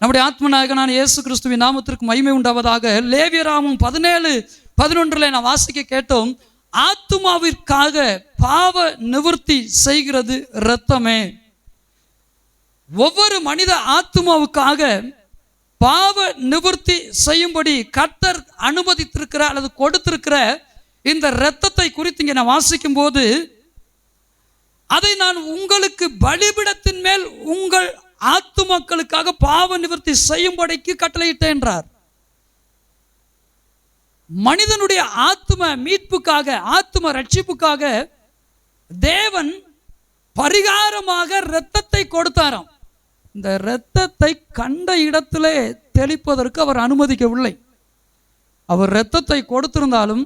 நம்முடைய ஆத்மநாயகனான இயேசு கிறிஸ்துவின் நாமத்திற்கு மகிமை உண்டாவதாக. லேவியராகமம் 17:11 நான் வாசிக்க கேட்டோம். ஆத்துமாவிற்காக பாவ நிவர்த்தி செய்கிறது இரத்தமே. ஒவ்வொரு மனித ஆத்துமாவுக்காக பாவ நிவர்த்தி செய்யும்படி கர்த்தர் அனுமதித்திருக்கிற அல்லது கொடுத்திருக்கிற இந்த இரத்தத்தை குறித்து இங்கே நான் வாசிக்கும் போது, அதை நான் உங்களுக்கு பலிபீடத்தின் மேல் உங்கள் ஆத்துமாக்களுக்காக பாவ நிவர்த்தி செய்யும்படிக்கு கட்டளையிட்டேன் என்றார். மனிதனுடைய ஆத்தும மீட்புக்காக, ஆத்தும ரட்சிப்புக்காக தேவன் பரிகாரமாக இரத்தத்தை கொடுத்தாராம். இந்த இரத்தத்தை கண்ட இடத்திலே தெளிப்பதற்கு அவர் அனுமதிக்கவில்லை. அவர் இரத்தத்தை கொடுத்திருந்தாலும்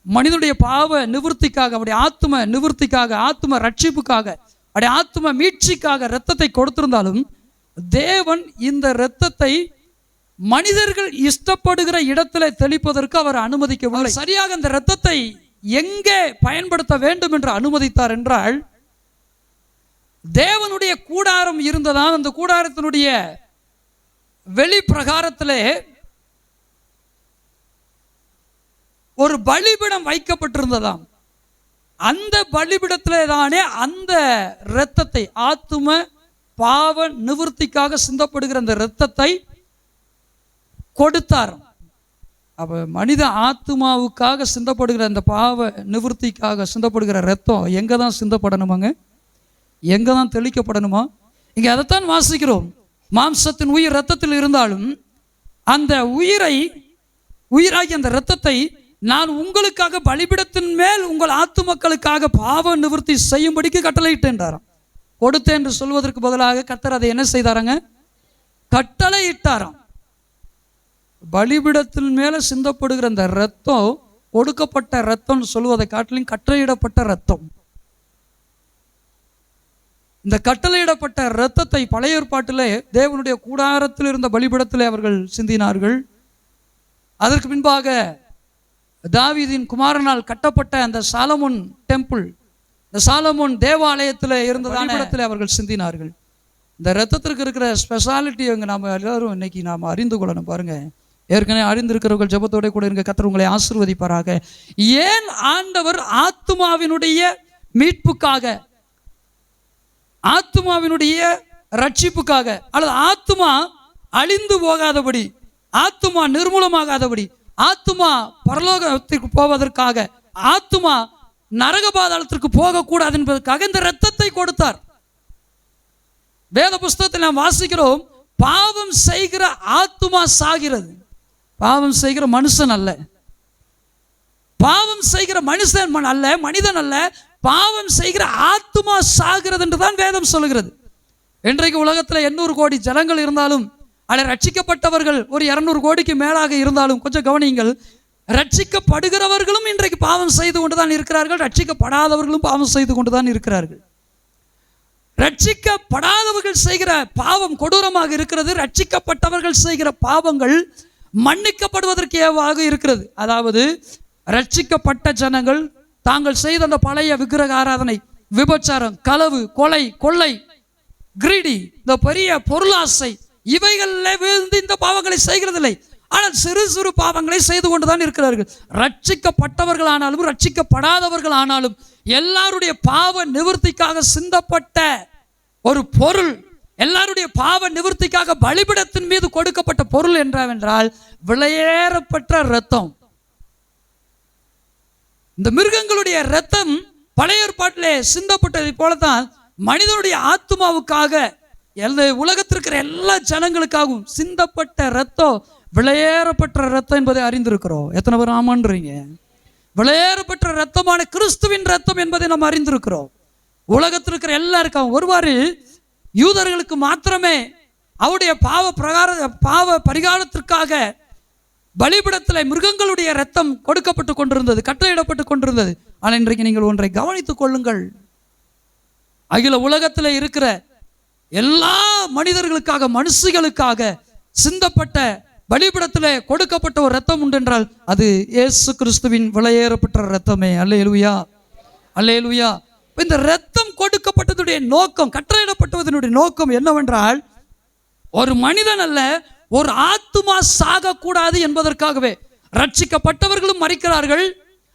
மனிதனுடைய பாவ நிவர்த்திக்காக, அவருடைய ஆத்தும நிவர்த்திக்காக, ஆத்தும ரட்சிப்புக்காக, அவருடைய ஆத்தும மீட்சிக்காக இரத்தத்தை கொடுத்திருந்தாலும் தேவன் இந்த இரத்தத்தை மனிதர்கள் இஷ்டப்படுகிற இடத்துல தெளிப்பதற்கு அவர் அனுமதிக்கவில்லை. சரியாக இந்த இரத்தத்தை எங்கே பயன்படுத்த வேண்டும் என்று அனுமதித்தார் என்றால், தேவனுடைய கூடாரம் இருந்ததாம். அந்த கூடாரத்தினுடைய வெளி பிரகாரத்திலே ஒரு பலிபீடம் வைக்கப்பட்டிருந்ததாம். அந்த பலிபீடத்திலே தானே அந்த இரத்தத்தை, ஆத்தும பாவ நிவர்த்திக்காக சிந்தப்படுகிற அந்த இரத்தத்தை கொடுத்தார். அப்ப மனித ஆத்துமாவுக்காக சிந்தப்படுகிற அந்த பாவ நிவர்த்திக்காக சிந்தப்படுகிற இரத்தம் எங்க தான் சிந்தப்படணுமாங்க? எங்க தான் தெளிக்கப்படணுமா? இங்க அதைத்தான் வாசிக்கிறோம். மாம்சத்தின் உயிர் இரத்தத்தில் இருந்தாலும் அந்த உயிராகி அந்த இரத்தத்தை நான் உங்களுக்காக பலிபீடத்தின் மேல் உங்கள் ஆத்துமக்களுக்காக பாவ நிவர்த்தி செய்யும்படிக்கு கட்டளையிட்டேன்றாராம். கொடுத்தேன் என்று சொல்வதற்கு பதிலாக கர்த்தர் அதை என்ன செய்தாராங்க? கட்டளையிட்டாராம். பலிபீடத்தின் மேல சிந்தப்படுகிற அந்த இரத்தம் கொடுக்கப்பட்ட இரத்தம் சொல்வதை காட்டிலும் கட்டளையிடப்பட்ட இரத்தம். இந்த கட்டளையிடப்பட்ட இரத்தத்தை பழைய ஏற்பாட்டிலே தேவனுடைய கூடாரத்தில் இருந்த பலிபீடத்திலே அவர்கள் சிந்தினார்கள். அதற்கு பின்பாக தாவீதின் குமாரனால் கட்டப்பட்ட அந்த சாலமோன் டெம்பிள், இந்த சாலமோன் தேவாலயத்தில் இருந்த பலிபீடத்திலே அவர்கள் சிந்தினார்கள். இந்த இரத்தத்திற்கு இருக்கிற ஸ்பெஷாலிட்டி அங்கே நாம் எல்லாரும் இன்னைக்கு நாம் அறிந்து கொள்ளணும். பாருங்க, ஏற்கனவே அறிந்திருக்கிறவர்கள் ஜெபத்தோட கூட இருக்க கர்த்தர் உங்களை ஆசீர்வதிப்பாராக. ஏன் ஆண்டவர் ஆத்துமாவினுடைய மீட்புக்காக, ஆத்துமாவினுடைய ரட்சிப்புக்காக, அல்லது ஆத்துமா அழிந்து போகாதபடி, ஆத்துமா நிர்மூலமாகாதபடி, ஆத்துமா பரலோகத்திற்கு போவதற்காக, ஆத்துமா நரக பாதாளத்திற்கு போகக்கூடாது என்பதற்காக இந்த இரத்தத்தை கொடுத்தார். வேத புஸ்தகத்தில் நாம் வாசிக்கிறோம், பாவம் செய்கிற ஆத்துமா சாகிறது, பாவம் செய்கிற மனுஷன் அல்ல. பாவம் செய்கிற மனுஷன் அல்ல, மனிதன் அல்ல, பாவம் செய்கிற ஆத்துமா சாகிறது என்று தான் வேதம் சொல்கிறது. இன்றைக்கு உலகத்தில் 800 கோடி ஜனங்கள் இருந்தாலும், அதில் ரட்சிக்கப்பட்டவர்கள் ஒரு 200 கோடிக்கு மேலாக இருந்தாலும், கொஞ்சம் கவனியுங்கள், ரட்சிக்கப்படுகிறவர்களும் இன்றைக்கு பாவம் செய்து கொண்டுதான் இருக்கிறார்கள், ரட்சிக்கப்படாதவர்களும் பாவம் செய்து கொண்டுதான் இருக்கிறார்கள். ரட்சிக்கப்படாதவர்கள் செய்கிற பாவம் கொடூரமாக இருக்கிறது, ரட்சிக்கப்பட்டவர்கள் செய்கிற பாவங்கள் மன்னிக்கப்படுவதற்கு ஏவாக இருக்கிறது. அதாவது ரட்சிக்கப்பட்ட ஜனங்கள் தாங்கள் செய்த அந்த பழைய விக்கிரக ஆராதனை, விபச்சாரம், களவு, கொலை, கொள்ளை, கிரீடி, இந்த பெரிய பொருளாசை, இவைகளில் விழுந்து இந்த பாவங்களை செய்கிறதில்லை. ஆனால் சிறு சிறு பாவங்களை செய்து கொண்டுதான் இருக்கிறார்கள். ரட்சிக்கப்பட்டவர்கள் ஆனாலும் ரட்சிக்கப்படாதவர்கள் ஆனாலும் எல்லாருடைய பாவ நிவர்த்திக்காக சிந்தப்பட்ட ஒரு பொருள், எல்லாருடைய பாவ நிவர்த்திக்காக பலிபீடத்தின் மீது கொடுக்கப்பட்ட பொருள் என்றால் விலையேறப்பட்ட இரத்தம். இந்த மிருகங்களுடைய இரத்தம் பழைய ஏற்பாட்டிலே சிந்தப்பட்டதை போலதான் மனிதனுடைய ஆத்துமாவுக்காக, உலகத்திற்கிற எல்லா ஜனங்களுக்காகவும் சிந்தப்பட்ட இரத்தம் விலையேறப்பட்ட இரத்தம் என்பதை அறிந்திருக்கிறோம். எத்தனை பேர் ஆமான்றீங்க? விலையேறப்பட்ட இரத்தமான கிறிஸ்துவின் இரத்தம் என்பதை நாம் அறிந்திருக்கிறோம். உலகத்தில் இருக்கிற எல்லாருக்கும், ஒருவாறு யூதர்களுக்கு மாத்திரமே அவருடைய பாவ பரிகாரத்திற்காக பலிபீடத்தில் மிருகங்களுடைய இரத்தம் கொடுக்கப்பட்டு கொண்டிருந்தது, கட்டளையிடப்பட்டு கொண்டிருந்தது. ஆனால் இன்றைக்கு நீங்கள் ஒன்றை கவனித்துக் கொள்ளுங்கள், அகில உலகத்தில் இருக்கிற எல்லா மனிதர்களுக்காக, மனுஷர்களுக்காக சிந்தப்பட்ட பலிபீடத்தில் கொடுக்கப்பட்ட ஒரு இரத்தம் உண்டு என்றால் அது இயேசு கிறிஸ்துவின் விலையேறப்பட்ட இரத்தமே. அல்லேலூயா, அல்லேலூயா. இந்த இரத்தம் கொடுக்கப்பட்டதுடைய நோக்கம், கட்டளையிடப்பட்டதனுடைய நோக்கம் என்னவென்றால், ஒரு மனிதன் அல்ல, ஒரு ஆத்துமா சாகக்கூடாது என்பதற்காகவே ரட்சிக்கப்பட்டவர்களும் மரிக்கிறார்கள்,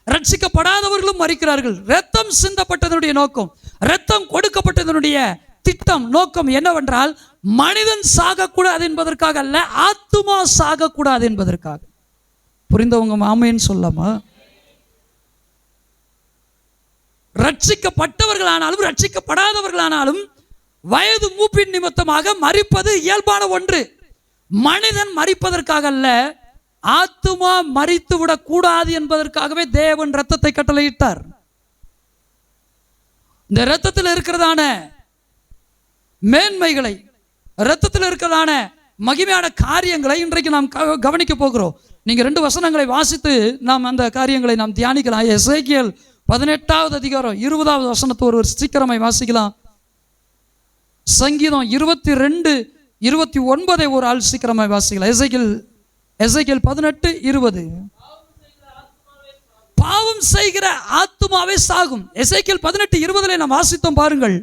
ரட்சிக்கப்படாதவர்களும் மரிக்கிறார்கள். இரத்தம் சிந்தப்பட்டதனுடைய நோக்கம், இரத்தம் கொடுக்கப்பட்டதனுடைய திட்டம், நோக்கம் என்னவென்றால் மனிதன் சாகக்கூடாது என்பதற்காக அல்ல, ஆத்துமா சாகக்கூடாது என்பதற்காக. புரிந்தவங்க ஆமென் சொல்லாமா? ரட்சிக்கப்பட்டவர்களானாலும் ரட்சிக்கப்படாதவர்களானாலும் வயது மூப்பின் நிமித்தமாக மரிப்பது இயல்பான ஒன்று. மனிதன் மரிப்பதற்காக அல்ல, ஆத்துமா மரித்து விடக் கூடாது என்பதற்காகவே தேவன் இரத்தத்தை கட்டளையிட்டார். இந்த இரத்தத்தில் இருக்கிறதான மேன்மைகளை, இரத்தத்தில் இருக்கிறதான மகிமையான காரியங்களை இன்றைக்கு நாம் கவனிக்க போகிறோம். நீங்க 2 வசனங்களை வாசித்து நாம் அந்த காரியங்களை நாம் தியானிக்கலாம். எசேக்கியேல் 18வது அதிகாரம் 20வது வசனத்தை ஒரு சீக்கிரமாய் வாசிக்கலாம். சங்கீதம் 22:29 ஒரு ஆள் சீக்கிரமாய் வாசிக்கலாம். எசேக்கியேல் 18:20. பாவம் செய்கிற ஆத்துமாவே சாகும். எசேக்கியேல் 18:20 நாம் வாசித்தோம் பாருங்கள்.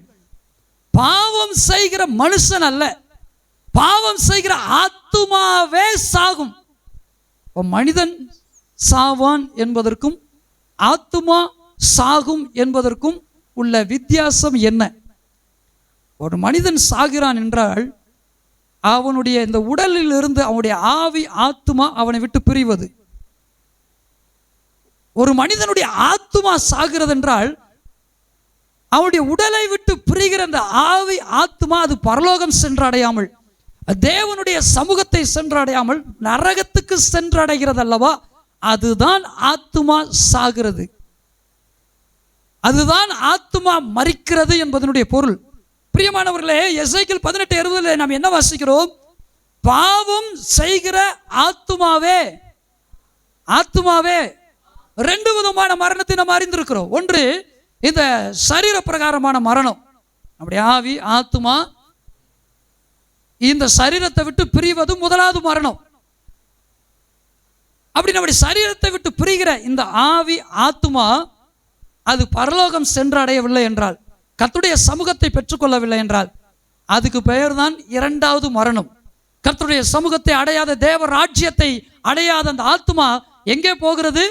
பாவம் செய்கிற மனுஷன் அல்ல, பாவம் செய்கிற ஆத்துமாவே சாகும். மனிதன் சாவான் என்பதற்கும் ஆத்துமா சாகும் என்பதற்கும் உள்ள வித்தியாசம் என்ன? ஒரு மனிதன் சாகிறான் என்றால் அவனுடைய இந்த உடலில் இருந்து அவனுடைய ஆவி ஆத்துமா அவனை விட்டு பிரிவது. ஒரு மனிதனுடைய ஆத்துமா சாகிறது என்றால் அவனுடைய உடலை விட்டு பிரிகிற அந்த ஆவி ஆத்துமா அது பரலோகம் சென்றடையாமல், தேவனுடைய சமூகத்தை சென்றடையாமல் நரகத்துக்கு சென்றடைகிறது அல்லவா? அதுதான் ஆத்துமா சாகிறது, அதுதான் ஆத்துமா மரிக்கிறது என்பதனுடைய பொருள். பிரியமானவர்களே, எசேக்கியேல் 18:20 நாம் என்ன வாசிக்கிறோம்? பாவம் செய்கிற ஆத்துமாவே, ஆத்துமாவே. 2 விதமான மரணத்தை நாம் அறிந்திருக்கிறோம். ஒன்று இந்த சரீர பிரகாரமான மரணம், நம்முடைய ஆவி ஆத்துமா இந்த சரீரத்தை விட்டு பிரிவது முதலாவது மரணம். அப்படி நம்முடைய சரீரத்தை விட்டு பிரிகிற இந்த ஆவி ஆத்துமா அது பரலோகம் சென்றடையவில்லை என்றால், கர்த்தருடைய சமூகத்தை பெற்றுக்கொள்ளவில்லை என்றால் அதுக்கு பெயர் தான் 2வது மரணம். கர்த்தருடைய சமூகத்தை அடையாத, தேவ ராஜ்யத்தை அடையாத அந்த ஆத்துமா எங்கே போகிறது?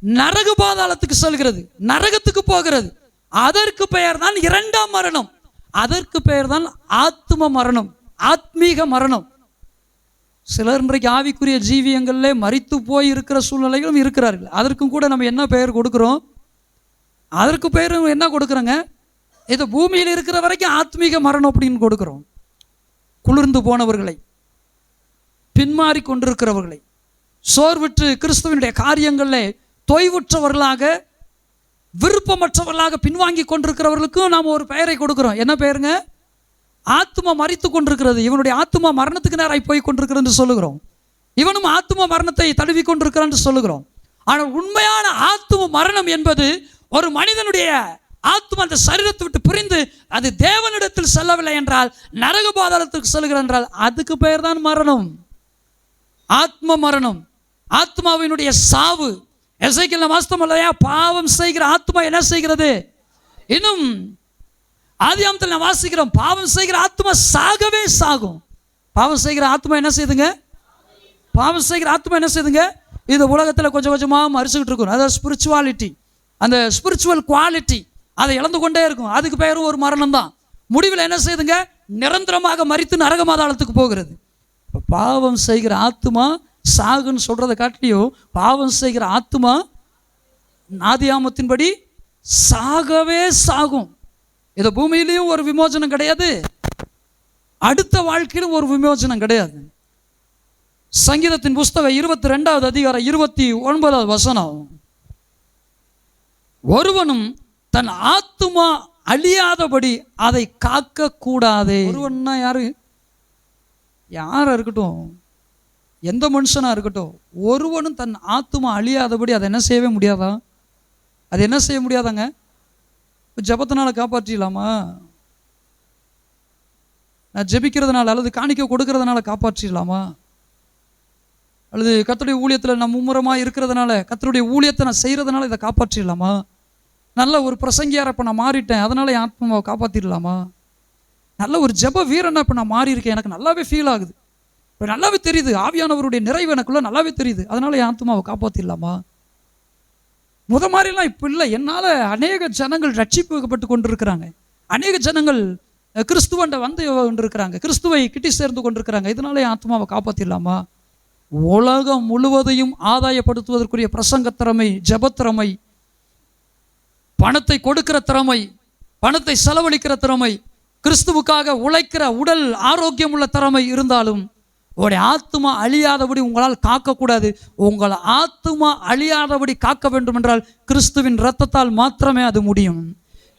நரக பாதாளத்துக்கு செல்கிறது, நரகத்துக்கு போகிறது. அதற்கு பெயர் தான் 2ஆம் மரணம். அதற்கு பெயர் தான் ஆத்தும மரணம், ஆத்மீக மரணம். சிலர் இன்றைக்கு ஆவிக்குரிய ஜீவியங்களிலே மரித்து போய் இருக்கிற சூழ்நிலைகளும் இருக்கிறார்கள். அதற்கும் கூட நம்ம என்ன பெயர் கொடுக்கிறோம்? அதற்கு பெயர் என்ன கொடுக்குறோங்க? இது பூமியில் இருக்கிற வரைக்கும் ஆத்மீக மரணம் அப்படின்னு கொடுக்கிறோம். குளிர்ந்து போனவர்களை, பின்மாறி கொண்டிருக்கிறவர்களை, சோர்வுற்று கிறிஸ்துவனுடைய காரியங்களில் தொய்வுற்றவர்களாக, விருப்பமற்றவர்களாக பின்வாங்கி கொண்டிருக்கிறவர்களுக்கும் நாம் ஒரு பெயரை கொடுக்கிறோம். என்ன பெயருங்க? ஆத்மா மரித்து கொண்டிருக்கிறது, இவனுடைய ஆத்மா மரணத்துக்கு நேராக போய் கொண்டிருக்கிறது என்று சொல்லுகிறோம். இவனும் ஆத்மா மரணத்தை தழுவி கொண்டிருக்கிறான் என்று சொல்லுகிறோம். ஆனால் உண்மையான ஆத்ம மரணம் என்பது ஒரு மனிதனுடைய ஆத்மா அந்த சரீரத்தை விட்டு பிரிந்து அது தேவனிடத்தில் செல்லவில்லை என்றால், நரக பாதாளத்துக்கு செல்கிறது என்றால் அதுக்கு பெயர் தான் மரணம், ஆத்ம மரணம், ஆத்மாவினுடைய சாவு. எசேக்கியேல் வாஸ்தவம் இல்லையா? பாவம் செய்கிற ஆத்மா என்ன செய்கிறது? இன்னும் ஆதியாகமத்தில் நான் வாசிக்கிறோம், பாவம் செய்கிற ஆத்மா சாகவே சாகும். பாவம் செய்கிற ஆத்மா என்ன செய்யுதுங்க? பாவம் செய்கிற ஆத்மா என்ன செய்யுதுங்க? இந்த உலகத்தில் கொஞ்சம் கொஞ்சமாக மறிச்சுக்கிட்டு இருக்கும். அதாவது ஸ்பிரிச்சுவாலிட்டி, அந்த ஸ்பிரிச்சுவல் குவாலிட்டி அதை இழந்து கொண்டே இருக்கும். அதுக்கு பெயரும் ஒரு மரணம் தான். முடிவில் என்ன செய்யுதுங்க? நிரந்தரமாக மரித்து நரக பாதாளத்துக்கு போகிறது. இப்போ பாவம் செய்கிற ஆத்மா சாகுன்னு சொல்றதை காட்டியும் பாவம் செய்கிற ஆத்மா ஆதியாகமத்தின்படி சாகவே சாகும். இந்த பூமியிலையும் ஒரு விமோசனம் கிடையாது, அடுத்த வாழ்க்கையிலும் ஒரு விமோசனம் கிடையாது. சங்கீதத்தின் புஸ்தகம் 22வது அதிகாரம் 29வது வசனம், ஒருவனும் தன் ஆத்துமா அழியாதபடி அதை காக்க கூடாதே. ஒருவன்னா யாரு? யாரா இருக்கட்டும், எந்த மனுஷனா இருக்கட்டும், ஒருவனும் தன் ஆத்துமா அழியாதபடி அதை என்ன செய்யவே முடியாதா? அது என்ன செய்ய முடியாதாங்க? ஜபத்தினால காப்பாற்றிடலாமா? நான் ஜெபிக்கிறதுனால அல்லது காணிக்கை கொடுக்கறதுனால காப்பாற்றிடலாமா? அல்லது கர்த்தருடைய ஊழியத்தில் நான் மும்முரமாக இருக்கிறதுனால, கர்த்தருடைய ஊழியத்தை நான் செய்கிறதுனால இதை காப்பாற்றிடலாமா? நல்ல ஒரு பிரசங்கியார் இப்போ நான் மாறிட்டேன், அதனால என் ஆத்மாவை காப்பாற்றிடலாமா? நல்ல ஒரு ஜெப வீரனா இப்போ நான் மாறி இருக்கேன். எனக்கு நல்லாவே ஃபீல் ஆகுது. இப்போ நல்லாவே தெரியுது, ஆவியானவருடைய நிறைவு எனக்குள்ள நல்லாவே தெரியுது. அதனால என் ஆத்துமாவை காப்பாற்றிடலாமா? மாதிரிலாம் இப்போ இல்லை. என்னால் அநேக ஜனங்கள் ரட்சிக்கப்பட்டு கொண்டிருக்கிறாங்க. அநேக ஜனங்கள் கிறிஸ்துவண்ட வந்து கொண்டிருக்கிறாங்க, கிறிஸ்துவை கிட்டி சேர்ந்து கொண்டிருக்கிறாங்க. இதனால என் ஆத்மாவை காப்பாற்றிடலாமா? உலகம் முழுவதையும் ஆதாயப்படுத்துவதற்குரிய பிரசங்க திறமை, ஜெபத்திறமை, பணத்தை கொடுக்கிற திறமை, பணத்தை செலவழிக்கிற திறமை, கிறிஸ்துவுக்காக உழைக்கிற உடல் ஆரோக்கியம் உள்ள திறமை இருந்தாலும் உங்களுடைய ஆத்துமா அழியாதபடி உங்களால் காக்கக்கூடாது. உங்கள் ஆத்துமா அழியாதபடி காக்க வேண்டும் என்றால் கிறிஸ்துவின் இரத்தத்தால் மாத்திரமே அது முடியும்.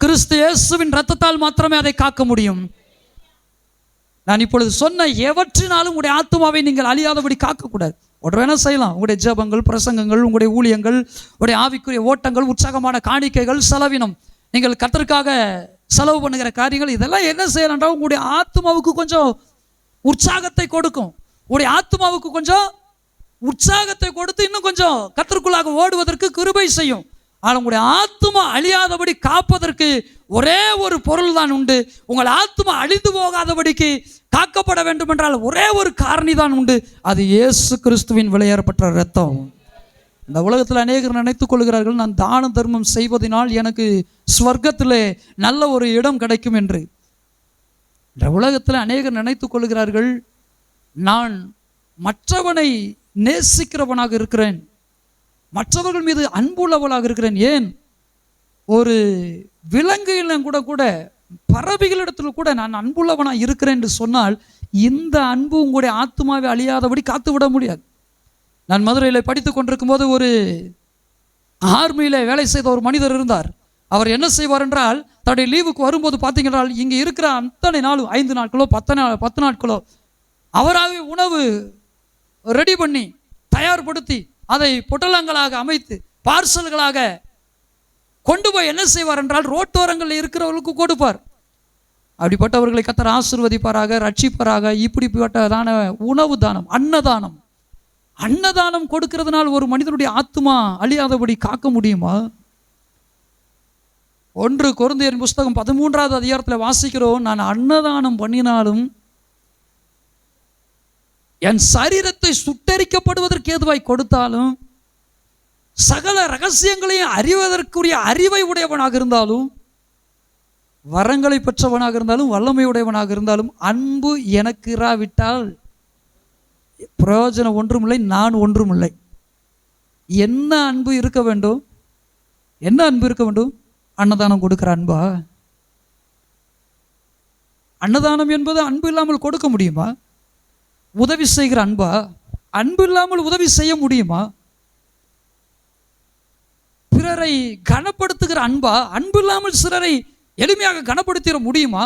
கிறிஸ்து இயேசுவின் இரத்தத்தால் மாத்திரமே அதை காக்க முடியும். நான் இப்பொழுது சொன்ன எவற்றினாலும் உங்களுடைய ஆத்துமாவை நீங்கள் அழியாதபடி காக்கக்கூடாது. ஒன்று வேணா செய்யலாம். உங்களுடைய ஜெபங்கள், பிரசங்கங்கள், உங்களுடைய ஊழியங்கள், உங்களுடைய ஆவிக்குரிய ஓட்டங்கள், உற்சாகமான காணிக்கைகள், செலவினம், நீங்கள் கர்த்தருக்காக செலவு பண்ணுகிற காரியங்கள், இதெல்லாம் என்ன செய்யலாம்ன்றா உங்களுடைய ஆத்துமாவுக்கு கொஞ்சம் உற்சாகத்தை கொடுக்கும். உங்களுடைய ஆத்துமாவுக்கு கொஞ்சம் உற்சாகத்தை கொடுத்து இன்னும் கொஞ்சம் கர்த்தருக்குள்ளாக ஓடுவதற்கு கிருபை செய்யும். ஆனால் உங்களுடைய ஆத்துமா அழியாதபடி காப்பதற்கு ஒரே ஒரு பொருள் தான் உண்டு. உங்கள் ஆத்துமா அழிந்து போகாதபடிக்கு காக்கப்பட வேண்டும் என்றால் ஒரே ஒரு காரணி தான் உண்டு. அது இயேசு கிறிஸ்துவின் விலையேறப்பட்ட இரத்தம். இந்த உலகத்தில் அநேகர் நினைத்துக் கொள்கிறார்கள், நான் தான தர்மம் செய்வதனால் எனக்கு ஸ்வர்க்கத்திலே நல்ல ஒரு இடம் கிடைக்கும் என்று. இந்த உலகத்தில் அநேகர் நினைத்துக் கொள்கிறார்கள், நான் மற்றவனை நேசிக்கிறவனாக இருக்கிறேன், மற்றவர்கள் மீது அன்புள்ளவளாக இருக்கிறேன். ஏன், ஒரு விலங்குகளிடம் கூட பறவைகளிடத்தில் கூட நான் அன்புள்ளவனாக இருக்கிறேன் என்று சொன்னால் இந்த அன்பு உங்களுடைய ஆத்துமாவை அழியாதபடி காத்து விட முடியாது. நான் மதுரையில் படித்து கொண்டிருக்கும் போது ஒரு ஆர்மியில் வேலை செய்த ஒரு மனிதர் இருந்தார். அவர் என்ன செய்வார் என்றால், தன்னுடைய லீவுக்கு வரும்போது பார்த்தீங்கன்னா இங்கே இருக்கிற அத்தனை நாளும் 5 நாட்களோ 10 நாட்களோ அவராகவே உணவு ரெடி பண்ணி தயார்படுத்தி அதை பொட்டலங்களாக அமைத்து பார்சல்களாக கொண்டு போய் என்ன செய்வார் என்றால் ரோட்டோரங்களில் இருக்கிறவர்களுக்கு கொடுப்பார். அப்படிப்பட்டவர்களை கர்த்தர் ஆசீர்வதிப்பாராக, ரட்சிப்பாராக. இப்படிப்பட்டதான உணவு தானம், அன்னதானம், அன்னதானம் கொடுக்கிறதுனால் ஒரு மனிதனுடைய ஆத்துமா அழியாதபடி காக்க முடியுமா? 1 கொரிந்தியர் புஸ்தகம் 13வது அதிகாரத்தில் வாசிக்கிறோம், நான் அன்னதானம் பண்ணினாலும் என் சரீரத்தை சுட்டரிக்கப்படுவதற்கு ஏதுவாய் கொடுத்தாலும், சகல ரகசியங்களையும் அறிவதற்குரிய அறிவை உடையவனாக இருந்தாலும், வரங்களை பெற்றவனாக இருந்தாலும், வல்லமை உடையவனாக இருந்தாலும், அன்பு எனக்கு இராவிட்டால் பிரயோஜனம் ஒன்றுமில்லை, நான் ஒன்றுமில்லை. என்ன அன்பு இருக்க வேண்டும்? என்ன அன்பு இருக்க வேண்டும்? அன்னதானம் கொடுக்கிற அன்பா? அன்னதானம் என்பது அன்பு இல்லாமல் கொடுக்க முடியுமா? உதவி செய்கிற அன்பா? அன்பு இல்லாமல் உதவி செய்ய முடியுமா? பிறரை கனப்படுத்துகிற அன்பா? அன்பு இல்லாமல் சிலரை எளிமையாக கனப்படுத்திட முடியுமா?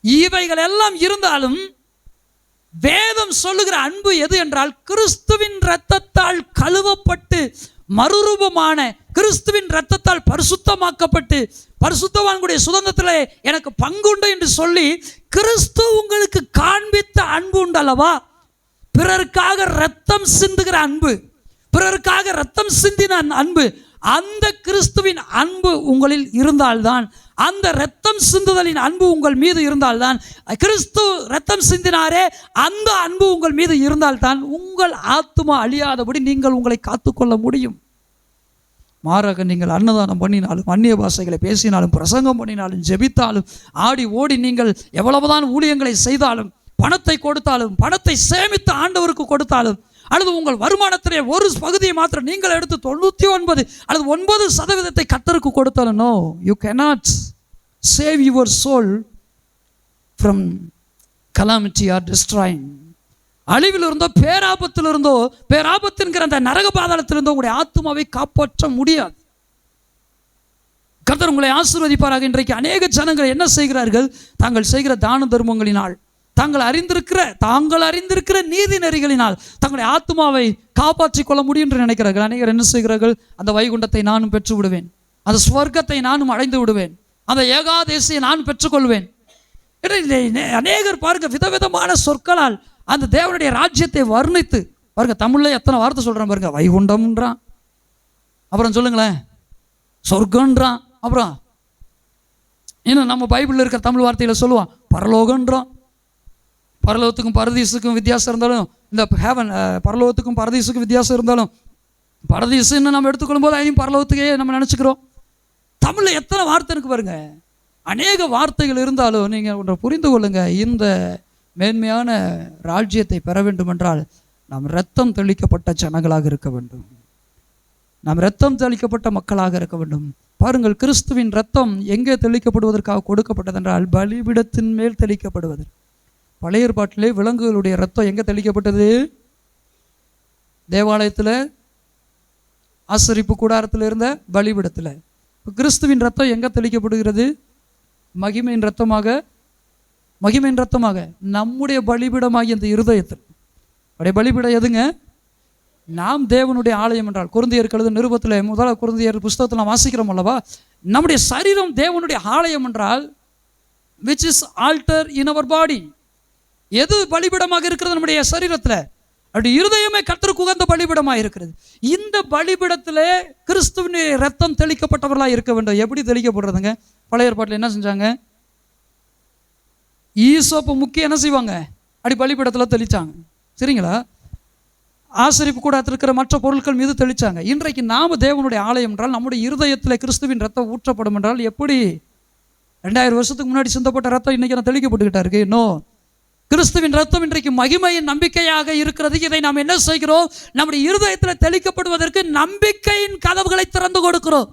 இவைகள் எல்லாம் இருந்தாலும் வேதம் சொல்லுகிற அன்பு எது என்றால், கிறிஸ்துவின் இரத்தத்தால் கழுவப்பட்டு மறுரூபமான, கிறிஸ்துவின் இரத்தத்தால் பரிசுத்தமாக்கப்பட்டு பரிசுத்தவான்களுடைய சுதந்திரத்திலே எனக்கு பங்குண்டு என்று சொல்லி கிறிஸ்து உங்களுக்கு காண்பித்த அன்பு உண்டல்லவா? பிறருக்காக இரத்தம் சிந்துகிற அன்பு, பிறருக்காக இரத்தம் சிந்தின அன்பு, அந்த கிறிஸ்துவின் அன்பு உங்களில் இருந்தால்தான், அந்த இரத்தம் சிந்துதலின் அன்பு உங்கள் மீது இருந்தால்தான், கிறிஸ்து இரத்தம் சிந்தினாரே அந்த அன்பு உங்கள் மீது இருந்தால்தான் உங்கள் ஆத்துமா அழியாதபடி நீங்கள் உங்களை காத்துக்கொள்ள முடியும். மாறாக நீங்கள் அன்னதானம் பண்ணினாலும், அந்நிய பாஷைகளை பேசினாலும், பிரசங்கம் பண்ணினாலும், ஜெபித்தாலும், ஆடி ஓடி நீங்கள் எவ்வளவுதான் ஊழியங்களை செய்தாலும், பணத்தை கொடுத்தாலும், பணத்தை சேமித்து ஆண்டவருக்கு கொடுத்தாலும், அல்லது உங்கள் வருமானத்திலே ஒரு பகுதியை மாத்திரம் நீங்கள் எடுத்து 99 அல்லது 9% கர்த்தருக்கு கொடுத்தாலும், no, you cannot save your soul from calamity or destroying. அழிவில் இருந்தோ, பேராபத்தில் இருந்தோ, பேராபத்தின்கிற அந்த நரக பாதாளத்திலிருந்தோ உங்களுடைய ஆத்துமாவை காப்பாற்ற முடியாது. கர்த்தர் உங்களை ஆசீர்வதிப்பாராக. இன்றைக்கு அநேக ஜனங்கள் என்ன செய்கிறார்கள்? தாங்கள் செய்கிற தான தர்மங்களினால், தாங்கள் அறிந்திருக்கிற நீதி நெறிகளினால் தங்களுடைய ஆத்துமாவை காப்பாற்றிக் கொள்ள முடியும் என்று நினைக்கிறார்கள். அநேகர் என்ன செய்கிறார்கள்? அந்த வைகுண்டத்தை நானும் பெற்று விடுவேன், அந்த ஸ்வர்க்கத்தை நானும் அடைந்து விடுவேன், அந்த ஏகாதேசியை நான் பெற்றுக்கொள்வேன். அநேகர் பாருங்க, விதவிதமான சொற்களால் அந்த தேவனுடைய ராஜ்யத்தை வர்ணித்து பாருங்க. தமிழ்ல எத்தனை வார்த்தை சொல்றான் பாருங்க. வைகுண்டம்ன்றான், அப்புறம் சொல்லுங்களேன் சொர்க்கம்ன்றான், அப்புறம் இன்னும் நம்ம பைபிளில் இருக்கிற தமிழ் வார்த்தைகளை சொல்லுவான் பரலோகன்றோம். பரலோகத்துக்கும் பரதீசுக்கும் வித்தியாசம் இருந்தாலும், இந்த ஹேவன் பரலோகத்துக்கும் பரதீசுக்கும் வித்தியாசம் இருந்தாலும், பரதீசுன்னு நம்ம எடுத்துக்கொள்ளும் போது அதையும் பரலோகத்துக்கே நம்ம நினச்சிக்கிறோம். தமிழில் எத்தனை வார்த்தை இருக்கு பாருங்க, அநேக வார்த்தைகள் இருந்தாலும் நீங்கள் ஒன்றை புரிந்து கொள்ளுங்க, இந்த மேன்மையான ராஜ்யத்தை பெற வேண்டும் என்றால் நாம் இரத்தம் தெளிக்கப்பட்ட ஜனங்களாக இருக்க வேண்டும். நாம் இரத்தம் தெளிக்கப்பட்ட மக்களாக இருக்க வேண்டும். பாருங்கள், கிறிஸ்துவின் இரத்தம் எங்கே தெளிக்கப்படுவதற்காக கொடுக்கப்பட்டது என்றால் பலிபீடத்தின் மேல் தெளிக்கப்படுவது. பழைய ஏற்பாட்டிலே விலங்குகளுடைய இரத்தம் எங்கே தெளிக்கப்பட்டது? தேவாலயத்தில், ஆசரிப்பு கூடாரத்தில் இருந்த பலிபீடத்தில். கிறிஸ்துவின் இரத்தம் எங்கே தெளிக்கப்படுகிறது? மகிமையின் இரத்தமாக நம்முடைய பலிபீடமாகிய இந்த இருதயத்தில். அப்படியே பலிபீடம் எதுங்க? நாம் தேவனுடைய ஆலயம் என்றால், கொரிந்தியர் எழுதின நிருபத்தில், முதல் கொரிந்தியர் புஸ்தகத்தில் நாம் வாசிக்கிறோம் அல்லவா, நம்முடைய சரீரம் தேவனுடைய ஆலயம் என்றால் which is altar in our body. எது பலிபீடமாக இருக்கிறது? நம்முடைய சரீரத்தில். அப்படி இருதயமே கர்த்தருக்கு உகந்த பலிபீடமாக இருக்கிறது. இந்த பலிபீடத்தில் கிறிஸ்துவின் இரத்தம் தெளிக்கப்பட்டவர்களாக இருக்க வேண்டும். எப்படி தெளிக்கப்படுறதுங்க? பழைய ஏற்பாட்டில் என்ன செஞ்சாங்க? ஈசோப்பு முக்கிய என்ன செய்வாங்க? அப்படி பலிபீடத்தில் தெளித்தாங்க. சரிங்களா? ஆசரிப்பு கூடத்தில் இருக்கிற மற்ற பொருட்கள் மீது தெளித்தாங்க. இன்றைக்கு நாம் தேவனுடைய ஆலயம் என்றால் நம்முடைய இருதயத்தில் கிறிஸ்துவின் ரத்தம் ஊற்றப்படும் என்றால் எப்படி? 2000 வருஷத்துக்கு முன்னாடி சிந்தப்பட்ட ரத்தம் இன்றைக்கி நான் தெளிக்கப்பட்டுக்கிட்டா இருக்கு? இன்னும் கிறிஸ்துவின் ரத்தம் இன்றைக்கு மகிமையின் நம்பிக்கையாக இருக்கிறது. இதை நாம் என்ன செய்கிறோம்? நம்முடைய இருதயத்தில் தெளிக்கப்படுவதற்கு நம்பிக்கையின் கதவுகளை திறந்து கொடுக்கிறோம்,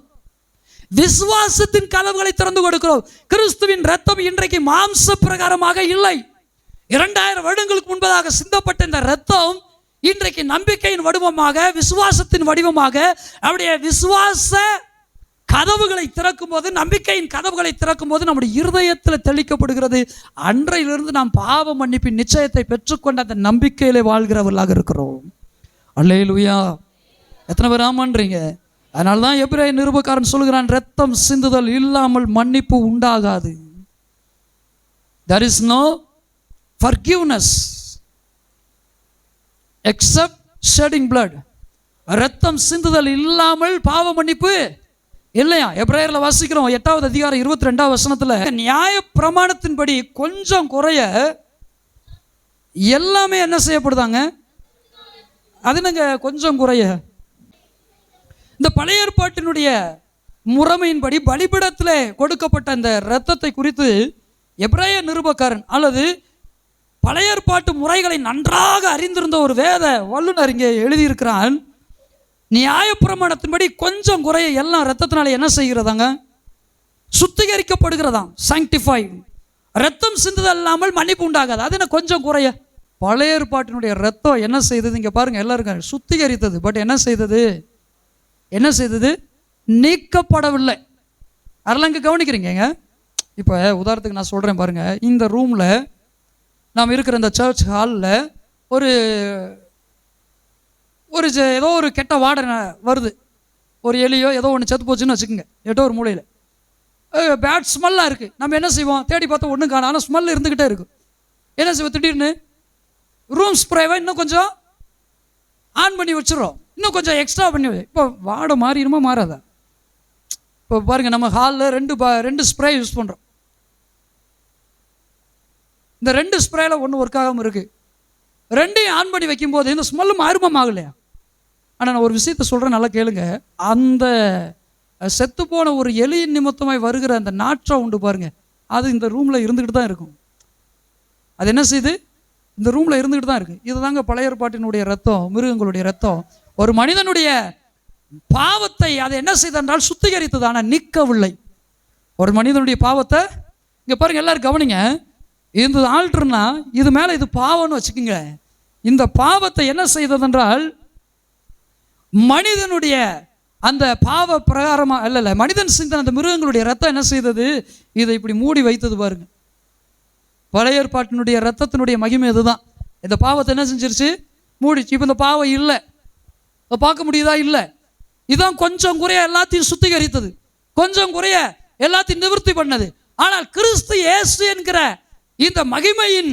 விசுவாசத்தின் கதவுகளை திறந்து கொடுக்கிறோம். கிறிஸ்துவின் ரத்தம் இன்றைக்கு மாம்ச பிரகாரமாக இல்லை. 2000 வருடங்களுக்கு முன்பதாக சிந்தப்பட்ட இந்த ரத்தம் இன்றைக்கு நம்பிக்கையின் வடிவமாக, விசுவாசத்தின் வடிவமாக, அவருடைய விசுவாச கதவுகளை திறக்கும் போது, நம்பிக்கையின் கதவுகளை திறக்கும் போது நம்முடைய இருதயத்தில் தெளிக்கப்படுகிறது. அன்றையிலிருந்து நாம் பாவ மன்னிப்பின் நிச்சயத்தை பெற்றுக்கொண்ட அந்த நம்பிக்கையிலே வாழ்கிறவர்களாக இருக்கிறோம். அல்லேலூயா! எத்தனை பேர் ஆமான்றீங்க? அதனால தான் எபிரேய நிருபக்காரன் சொல்கிறான், ரத்தம் சிந்துதல் இல்லாமல் மன்னிப்பு உண்டாகாது. there is no forgiveness except shedding blood. ரத்தம் சிந்துதல் இல்லாமல் பாவ மன்னிப்பு இல்லையா? எபிரேயர்ல வாசிக்கிறோம் 8வது அதிகாரம் 22வது வசனத்துல, நியாய பிரமாணத்தின்படி கொஞ்சம் குறைய எல்லாமே என்ன செய்யப்படுதாங்க? அது என்னங்க கொஞ்சம் குறைய? இந்த பழைய ஏற்பாட்டினுடைய முறைமையின்படி பலிபீடத்தில் கொடுக்கப்பட்ட இந்த இரத்தத்தை குறித்து எபிரேய நிருபக்காரன் அல்லது பழைய ஏற்பாட்டு முறைகளை நன்றாக அறிந்திருந்த ஒரு வேத வல்லுநர் இங்கே எழுதியிருக்கிறான். நியாயப்பிரமாணத்தின்படி கொஞ்சம் குறைய எல்லாம் இரத்தத்தினால என்ன செய்கிறதாங்க? சுத்திகரிக்கப்படுகிறதாம், சாங்டிஃபை. ரத்தம் சிந்துதல் இல்லாமல் மன்னிப்பு உண்டாகாது. அது என்ன கொஞ்சம் குறைய? பழைய ஏற்பாட்டினுடைய ரத்தம் என்ன செய்தது? இங்கே பாருங்க, எல்லாருக்கும் சுத்திகரித்தது. பட் என்ன செய்தது? நீக்கப்படவில்லை. அதெல்லாம் இங்கே கவனிக்கிறீங்க. இப்போ உதாரணத்துக்கு நான் சொல்கிறேன் பாருங்க, இந்த ரூமில் நாம் இருக்கிற இந்த சர்ச் ஹாலில் ஒரு ஏதோ ஒரு கெட்ட வாடை வருது. ஒரு எலியோ ஏதோ ஒன்று செத்து போச்சுன்னு வச்சுக்கோங்க, ஏதோ ஒரு மூலையில் பேட் ஸ்மெல்லாக இருக்குது. நம்ம என்ன செய்வோம்? தேடி பார்த்தா ஒன்றும் காணும், ஆனால் ஸ்மெல் இருந்துக்கிட்டே இருக்கும். என்ன செய்வோம்? திடீர்னு ரூம் ஸ்ப்ரேவை இன்னும் கொஞ்சம் ஆன் பண்ணி வச்சுருவோம், இன்னும் கொஞ்சம் எக்ஸ்ட்ரா பண்ணி. இப்போ வாடை மாறிடுமா மாறாதா? இப்போ பாருங்கள், நம்ம ஹாலில் ரெண்டு ஸ்ப்ரே யூஸ் பண்ணுறோம். இந்த 2 ஸ்ப்ரேல ஒன்று ஒர்க் ஆகாமல் இருக்குது. 2ஐயும் ஆன் பண்ணி வைக்கும்போது இந்த ஸ்மெல்லு மாறுமா ஆகலையா? ஆனால் நான் ஒரு விஷயத்த சொல்கிறேன், நல்லா கேளுங்க. அந்த செத்துப்போன ஒரு எலியின் நிமித்தமாய் வருகிற அந்த நாற்றம் உண்டு பாருங்க, அது இந்த ரூமில் இருந்துக்கிட்டு தான் இருக்கும். அது என்ன செய்யுது? இந்த ரூமில் இருந்துக்கிட்டு தான் இருக்குது. இதுதாங்க பழைய ஏற்பாட்டினுடைய ரத்தம், மிருகங்களுடைய ரத்தம். ஒரு மனிதனுடைய பாவத்தை அது என்ன செய்தென்றால் சுத்திகரித்தது, ஆனால் நீக்கவில்லை. ஒரு மனிதனுடைய பாவத்தை இங்கே பாருங்கள், எல்லாரும் கவனிங்க. இந்த ஆல்டர்னா இது மேலே இது பாவம்னு வச்சுக்கோங்க. இந்த பாவத்தை என்ன செய்ததென்றால் மனிதனுடைய அந்த பாவ பிரகாரமாக இல்லை, மனிதன் சிந்தன அந்த மிருகங்களுடைய ரத்தம் என்ன செய்தது? இதை இப்படி மூடி வைத்தது பாருங்க. பழைய ஏற்பாட்டினுடைய ரத்தத்தினுடைய மகிமை இதுதான். இந்த பாவத்தை என்ன செஞ்சிருச்சு? மூடிச்சு. இப்போ இந்த பாவம் இல்லை, இதை பார்க்க முடியுதா? இல்லை. இதான் கொஞ்சம் குறைய எல்லாத்தையும் சுத்திகரித்தது, கொஞ்சம் குறைய எல்லாத்தையும் நிவர்த்தி பண்ணது. ஆனால் கிறிஸ்து இயேசு என்கிற இந்த மகிமையின்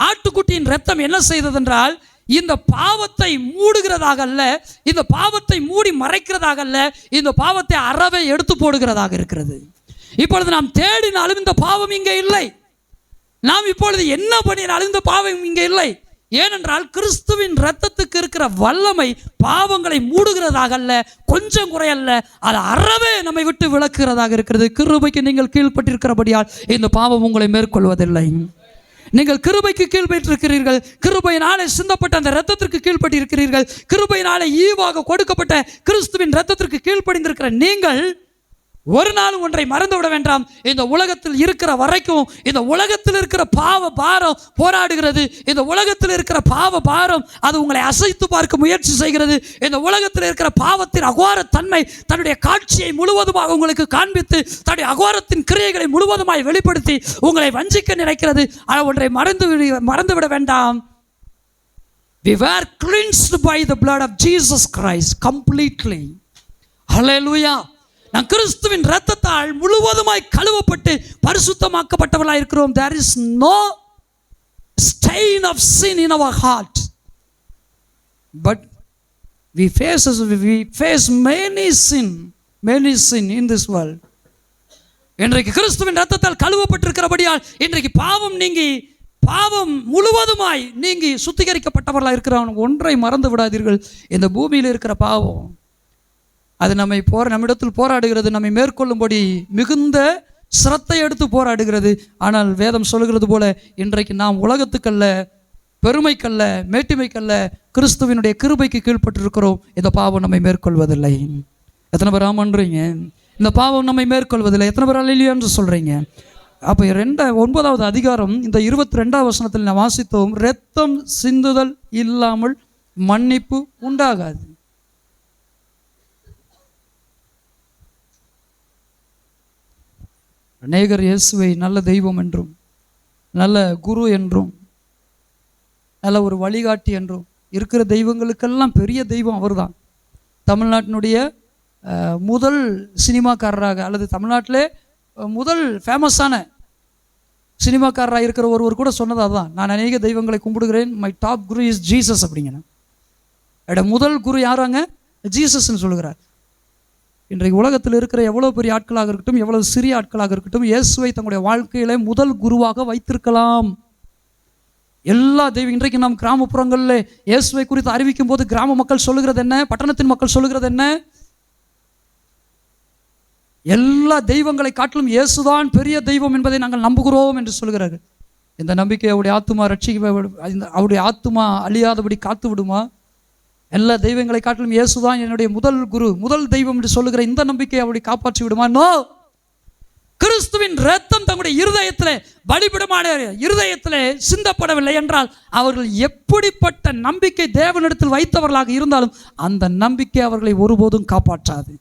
ஆட்டுக்குட்டியின் ரத்தம் என்ன செய்ததென்றால் இந்த பாவத்தை மூடுகிறதாக அல்ல, இந்த பாவத்தை மூடி மறைக்கிறதாக அல்ல, இந்த பாவத்தை அறவே எடுத்து போடுகிறதாக இருக்கிறது. இப்பொழுது நாம் தேடினாலும் இந்த பாவம் இங்கே இல்லை. நாம் இப்பொழுது என்ன பண்ணினாலும் இந்த பாவம் இங்கே இல்லை. ஏனென்றால் கிறிஸ்துவின் இரத்தத்துக்கு இருக்கிற வல்லமை பாவங்களை மூடுகிறதாக அல்ல, கொஞ்சம் குறையல்ல, அது அறவே நம்மை விட்டு விலக்குகிறதாக இருக்கிறது. கிருபைக்கு நீங்கள் கீழ்ப்பட்டிருக்கிறபடியால் இந்த பாவம் உங்களை மேற்கொள்வதில்லை. நீங்கள் கிருபைக்கு கீழ்பட்டிருக்கிறீர்கள், கிருபையினாலே சிந்தப்பட்ட அந்த இரத்தத்திற்கு கீழ்ப்பட்டிருக்கிறீர்கள். கிருபையினாலே ஈவாக கொடுக்கப்பட்ட கிறிஸ்துவின் இரத்தத்திற்கு கீழ்ப்படிந்திருக்கிற நீங்கள் ஒரு நாள் ஒன்றை மறந்துவிட வேண்டாம். இந்த உலகத்தில் இருக்கிற வரைக்கும் இந்த உலகத்தில் இருக்கிற பாவ பாரம் போராடுகிறது. இந்த உலகத்தில் இருக்கிற பாவ பாரம் அது உங்களை அசைத்து பார்க்க முயற்சி செய்கிறது. இந்த உலகத்தில் இருக்கிற பாவத்தின் அகோர தன்மை தன்னுடைய காட்சியை முழுவதுமாக உங்களுக்கு காண்பித்து தன்னுடைய அகோரத்தின் கிரியைகளை முழுவதுமாய் வெளிப்படுத்தி உங்களை வஞ்சிக்க நினைக்கிறது. ஆனால் ஒன்றை மறந்துவிட வேண்டாம். We were cleansed by the blood of Jesus Christ completely. Hallelujah. நாம் கிறிஸ்துவின் இரத்தத்தால் முழுவதுமாய் கழுவப்பட்டு பரிசுத்தமாக்கப்பட்டவர்களாக இருக்கிறோம். There is no stain of sin in our heart, but we face many sin in this world. இன்றைக்கு கிறிஸ்துவின் இரத்தத்தால் கழுவப்பட்டிருக்கிறபடியால் இன்றைக்கு பாவம் முழுவதுமாய் நீங்கி சுத்திகரிக்கப்பட்டவர்களாக இருக்கிறவங்க ஒன்றை மறந்து விடாதீர்கள். இந்த பூமியில் இருக்கிற பாவம் அது நம்மிடத்தில் போராடுகிறது, நம்மை மேற்கொள்ளும்படி மிகுந்த சிரத்தை எடுத்து போராடுகிறது. ஆனால் வேதம் சொல்லுகிறது போல இன்றைக்கு நாம் உலகத்துக்கல்ல, பெருமைக்கல்ல, மேட்டிமைக்கல்ல, கிறிஸ்துவினுடைய கிருபைக்கு கீழ்ப்பட்டிருக்கிறோம். இந்த பாவம் நம்மை மேற்கொள்வதில்லை. எத்தனை பேர் ஆமன்றீங்க? இந்த பாவம் நம்மை மேற்கொள்வதில்லை. எத்தனை பேர் அல்லேலூயா என்று சொல்றீங்க? அப்போ 9வது அதிகாரம் இந்த 22வது வசனத்தில் நாம் வாசித்தோம், இரத்தம் சிந்துதல் இல்லாமல் மன்னிப்பு உண்டாகாது. அநேகர் இயேசுவை நல்ல தெய்வம் என்றும் நல்ல குரு என்றும் நல்ல ஒரு வழிகாட்டி என்றும், இருக்கிற தெய்வங்களுக்கெல்லாம் பெரிய தெய்வம் அவர் தான். தமிழ்நாட்டினுடைய முதல் சினிமாக்காரராக அல்லது தமிழ்நாட்டிலே முதல் ஃபேமஸான சினிமாக்காரராக இருக்கிற ஒருவர் கூட சொன்னது அதுதான், நான் அநேக தெய்வங்களை கும்பிடுகிறேன், my top guru is Jesus அப்படிங்கிற. முதல் குரு யாராங்க? ஜீசஸ்ன்னு சொல்லுகிறார். இன்றைக்கு உலகத்தில் இருக்கிற எவ்வளோ பெரிய ஆட்களாக இருக்கட்டும், எவ்வளவு சிறிய ஆட்களாக இருக்கட்டும், இயேசுவை தங்களுடைய வாழ்க்கையில முதல் குருவாக வைத்திருக்கலாம். எல்லா தெய்வம் இன்றைக்கு நாம் கிராமப்புறங்களில் இயேசுவை குறித்து அறிவிக்கும் போது கிராம மக்கள் சொல்லுகிறது என்ன, பட்டணத்தின் மக்கள் சொல்லுகிறது என்ன? எல்லா தெய்வங்களை காட்டிலும் இயேசுதான் பெரிய தெய்வம் என்பதை நாங்கள் நம்புகிறோம் என்று சொல்கிறார்கள். இந்த நம்பிக்கை அவருடைய ஆத்துமா அவருடைய ஆத்துமா அழியாதபடி காத்து விடுமா? எல்லா தெய்வங்களை காட்டிலும் இயேசுதான் என்னுடைய முதல் குரு, முதல் தெய்வம் என்று சொல்லுகிற இந்த நம்பிக்கையை அவருடைய காப்பாற்றி விடுமா? நோ. கிறிஸ்துவின் இரத்தம் தங்களுடைய பலிபீடமான இருதயத்திலே சிந்தப்படவில்லை என்றால் அவர்கள் எப்படிப்பட்ட நம்பிக்கை தேவனிடத்தில் வைத்தவர்களாக இருந்தாலும் அந்த நம்பிக்கை அவர்களை ஒருபோதும் காப்பாற்றாது.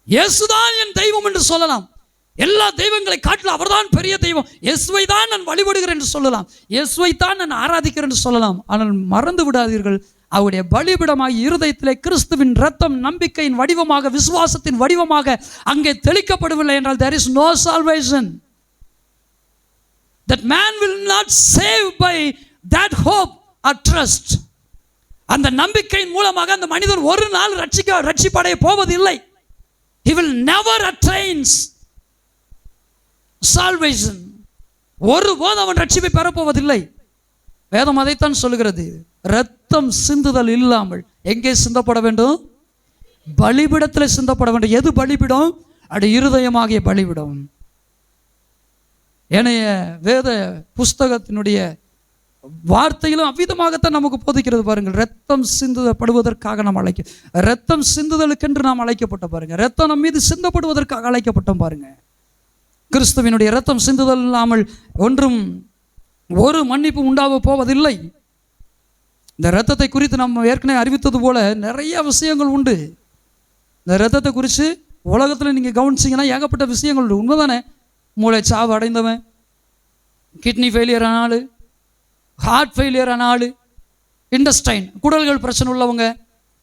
இயேசுதான் என் தெய்வம் என்று சொல்லலாம், எல்லா தெய்வங்களை காட்டிலும் அவர்தான் பெரிய தெய்வம், இயேசுவை தான் நான் வழிபடுகிறேன் என்று சொல்லலாம், இயேசுவை தான் நான் ஆராதிக்கிறேன் என்று சொல்லலாம். ஆனால் மறந்து விடாதீர்கள், அவருடைய பலிபீடமாகி இருதயத்திலே கிறிஸ்துவின் இரத்தம் நம்பிக்கையின் வடிவமாக, விசுவாசத்தின் வடிவமாக அங்கே தெளிக்கப்படவில்லை என்றால் there is no salvation. That man will not save by that hope or trust. அந்த நம்பிக்கையின் மூலமாக அந்த மனிதன் ஒரு நாள் ரட்சிப்படைய போவதில்லை. He will never attain salvation. ஒருபோது அவன் ரட்சிப்பை பெறப்போவதில்லை. வேதம் அதைத்தான் சொல்லுகிறது. இரத்தம் சிந்துதல் இல்லாமல் எங்கே சிந்தப்பட வேண்டும்? பலிபீடத்தில் சிந்தப்பட வேண்டும். எது பலிபீடம்? அது இருதயமாகிய பலிபீடம். ஏனைய வேத புஸ்தகத்தினுடைய வார்த்தையிலும் அவ்விதமாகத்தான் நமக்கு போதிக்கிறது. பாருங்கள், ரத்தம் சிந்துதப்படுவதற்காக நாம் ரத்தம் சிந்துதலுக்கென்று நாம் அழைக்கப்பட்ட பாருங்க, ரத்தம் நம் மீது சிந்தப்படுவதற்காக அழைக்கப்பட்டோம் பாருங்க. கிறிஸ்துவினுடைய ரத்தம் சிந்துதல் இல்லாமல் ஒரு மன்னிப்பு உண்டாக போவதில்லை. இந்த இரத்தத்தை குறித்து நம்ம ஏற்கனவே அறிவித்தது போல நிறைய விஷயங்கள் உண்டு. இந்த இரத்தத்தை குறித்து உலகத்தில் நீங்கள் கவனிச்சிங்கன்னா ஏகப்பட்ட விஷயங்கள் உண்டு. உண்மைதானே? மூளை சாவு அடைந்தவன், கிட்னி ஃபெயிலியர் ஆனாலு, ஹார்ட் ஃபெயிலியர் ஆனாலு, இண்டஸ்டைன் குடல்கள் பிரச்சனை உள்ளவங்க,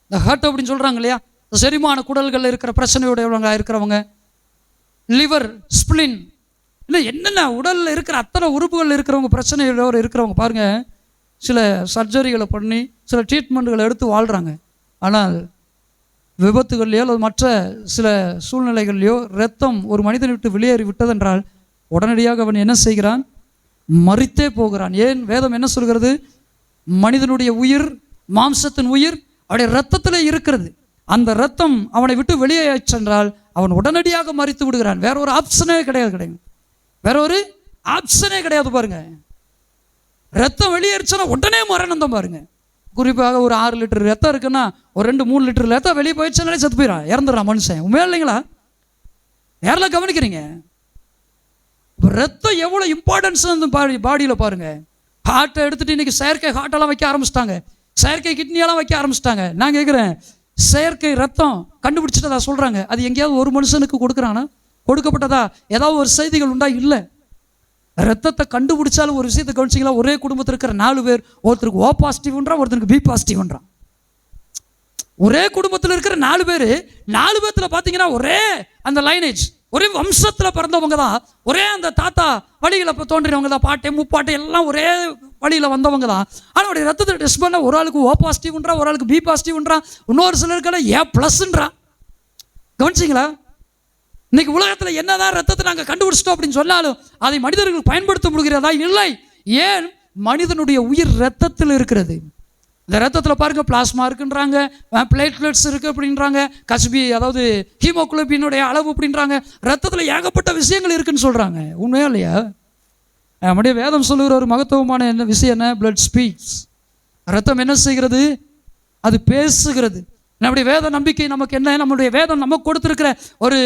இந்த ஹார்ட் அப்படின்னு சொல்கிறாங்க இல்லையா, செரிமான குடல்களில் இருக்கிற பிரச்சனையுடையவங்க இருக்கிறவங்க, லிவர், ஸ்பிளின், இல்லை என்னென்ன உடலில் இருக்கிற அத்தனை உறுப்புகள் இருக்கிறவங்க, பிரச்சனைகளோடு இருக்கிறவங்க பாருங்கள், சில சர்ஜரிகளை பண்ணி சில ட்ரீட்மெண்ட்டுகளை எடுத்து வாழ்கிறாங்க. ஆனால் விபத்துகள்லையோ அல்லது மற்ற சில சூழ்நிலைகள்லையோ ரத்தம் ஒரு மனிதனை விட்டு வெளியேறி விட்டதென்றால் உடனடியாக அவன் என்ன செய்கிறான்? மரித்தே போகிறான். ஏன்? வேதம் என்ன சொல்கிறது? மனிதனுடைய உயிர், மாம்சத்தின் உயிர் அவனுடைய இரத்தத்தில் இருக்கிறது. அந்த இரத்தம் அவனை விட்டு வெளியே சென்றால் அவன் உடனடியாக மரித்து விடுகிறான். வேற ஒரு ஆப்ஷனே கிடையாது. வேற ஒரு ஆப்ஷனே கிடையாது. பாருங்க, ரத்தம் வெளியேறிச்சுன்னா உடனே மரணம் தான். பாருங்க, குறிப்பாக ஒரு 6 லிட்டர் ரத்தம் இருக்குன்னா ஒரு 2-3 லிட்டர் ரத்தம் வெளியே போயிடுச்சுனாலே செத்து போயிடான், இறந்துடுறான் மனுஷன். உண்மையா இல்லைங்களா? யாரெல்லாம் கவனிக்கிறீங்க? ரத்தம் எவ்வளோ இம்பார்ட்டன்ஸ் பாடியில் பாருங்க. ஹார்ட்டை எடுத்துட்டு இன்னைக்கு செயற்கை ஹார்ட்டெல்லாம் வைக்க ஆரம்பிச்சிட்டாங்க, செயற்கை கிட்னியெல்லாம் வைக்க ஆரம்பிச்சிட்டாங்க. நான் கேட்குறேன், செயற்கை ரத்தம் கண்டுபிடிச்சிட்டதா சொல்கிறாங்க. அது எங்கேயாவது ஒரு மனுஷனுக்கு கொடுக்குறானா? கொடுக்கப்பட்டதா ஏதாவது ஒரு செய்திகள் உண்டா? இல்லை. ரத்தத்தை கண்டுபிடிச்சாலும் ஒரு விஷயத்தை கவனிச்சிங்களா? ஒரே குடும்பத்தில் இருக்கிற 4 பேர், ஒருத்தருக்கு O பாசிட்டிவ்ன்றான், ஒருத்தருக்கு B பாசிட்டிவ்ன்றான். ஒரே குடும்பத்தில் இருக்கிற 4 பேர், 4 பேர்த்தில் பார்த்தீங்கன்னா ஒரே அந்த லைனேஜ், ஒரே வம்சத்தில் பிறந்தவங்க தான், ஒரே அந்த தாத்தா வழிகளை தோன்றினவங்க தான், பாட்டை முப்பாட்டை எல்லாம் ஒரே வழியில் வந்தவங்க தான். ஆனால் அவருடைய ரத்தத்தை டெஸ்ட் பண்ண ஒரு ஆளுக்கு O பாசிட்டிவ்ன்றான், ஒரு ஆளுக்கு B பாசிட்டிவ்ன்றான், இன்னொரு சிலருக்கெல்லாம் A+ன்றான். கவனிச்சிங்களா? இன்னைக்கு உலகத்தில் என்னதான் ரத்தத்தை நாங்கள் கண்டுபிடிச்சிட்டோம் அப்படின்னு சொன்னாலும் அதை மனிதர்கள் பயன்படுத்த முடிகிறதா? இல்லை. ஏன்? மனிதனுடைய உயிர் ரத்தத்தில் இருக்கிறது. இந்த ரத்தத்தில் பாருங்க, பிளாஸ்மா இருக்குன்றாங்க, பிளேட்லெட்ஸ் இருக்குது அப்படின்றாங்க, கஸ்பி அதாவது ஹீமோகுளோபினுடைய அளவு அப்படின்றாங்க. ரத்தத்தில் ஏகப்பட்ட விஷயங்கள் இருக்குன்னு சொல்கிறாங்க. உண்மையா இல்லையா? நம்முடைய வேதம் சொல்லுகிற ஒரு மகத்துவமான என்ன விஷயம்? என்ன? Blood speaks. ரத்தம் என்ன செய்கிறது? அது பேசுகிறது. நம்முடைய வேத நம்பிக்கை நமக்கு என்ன? நம்முடைய வேதம் நமக்கு கொடுத்திருக்கிற ஒரு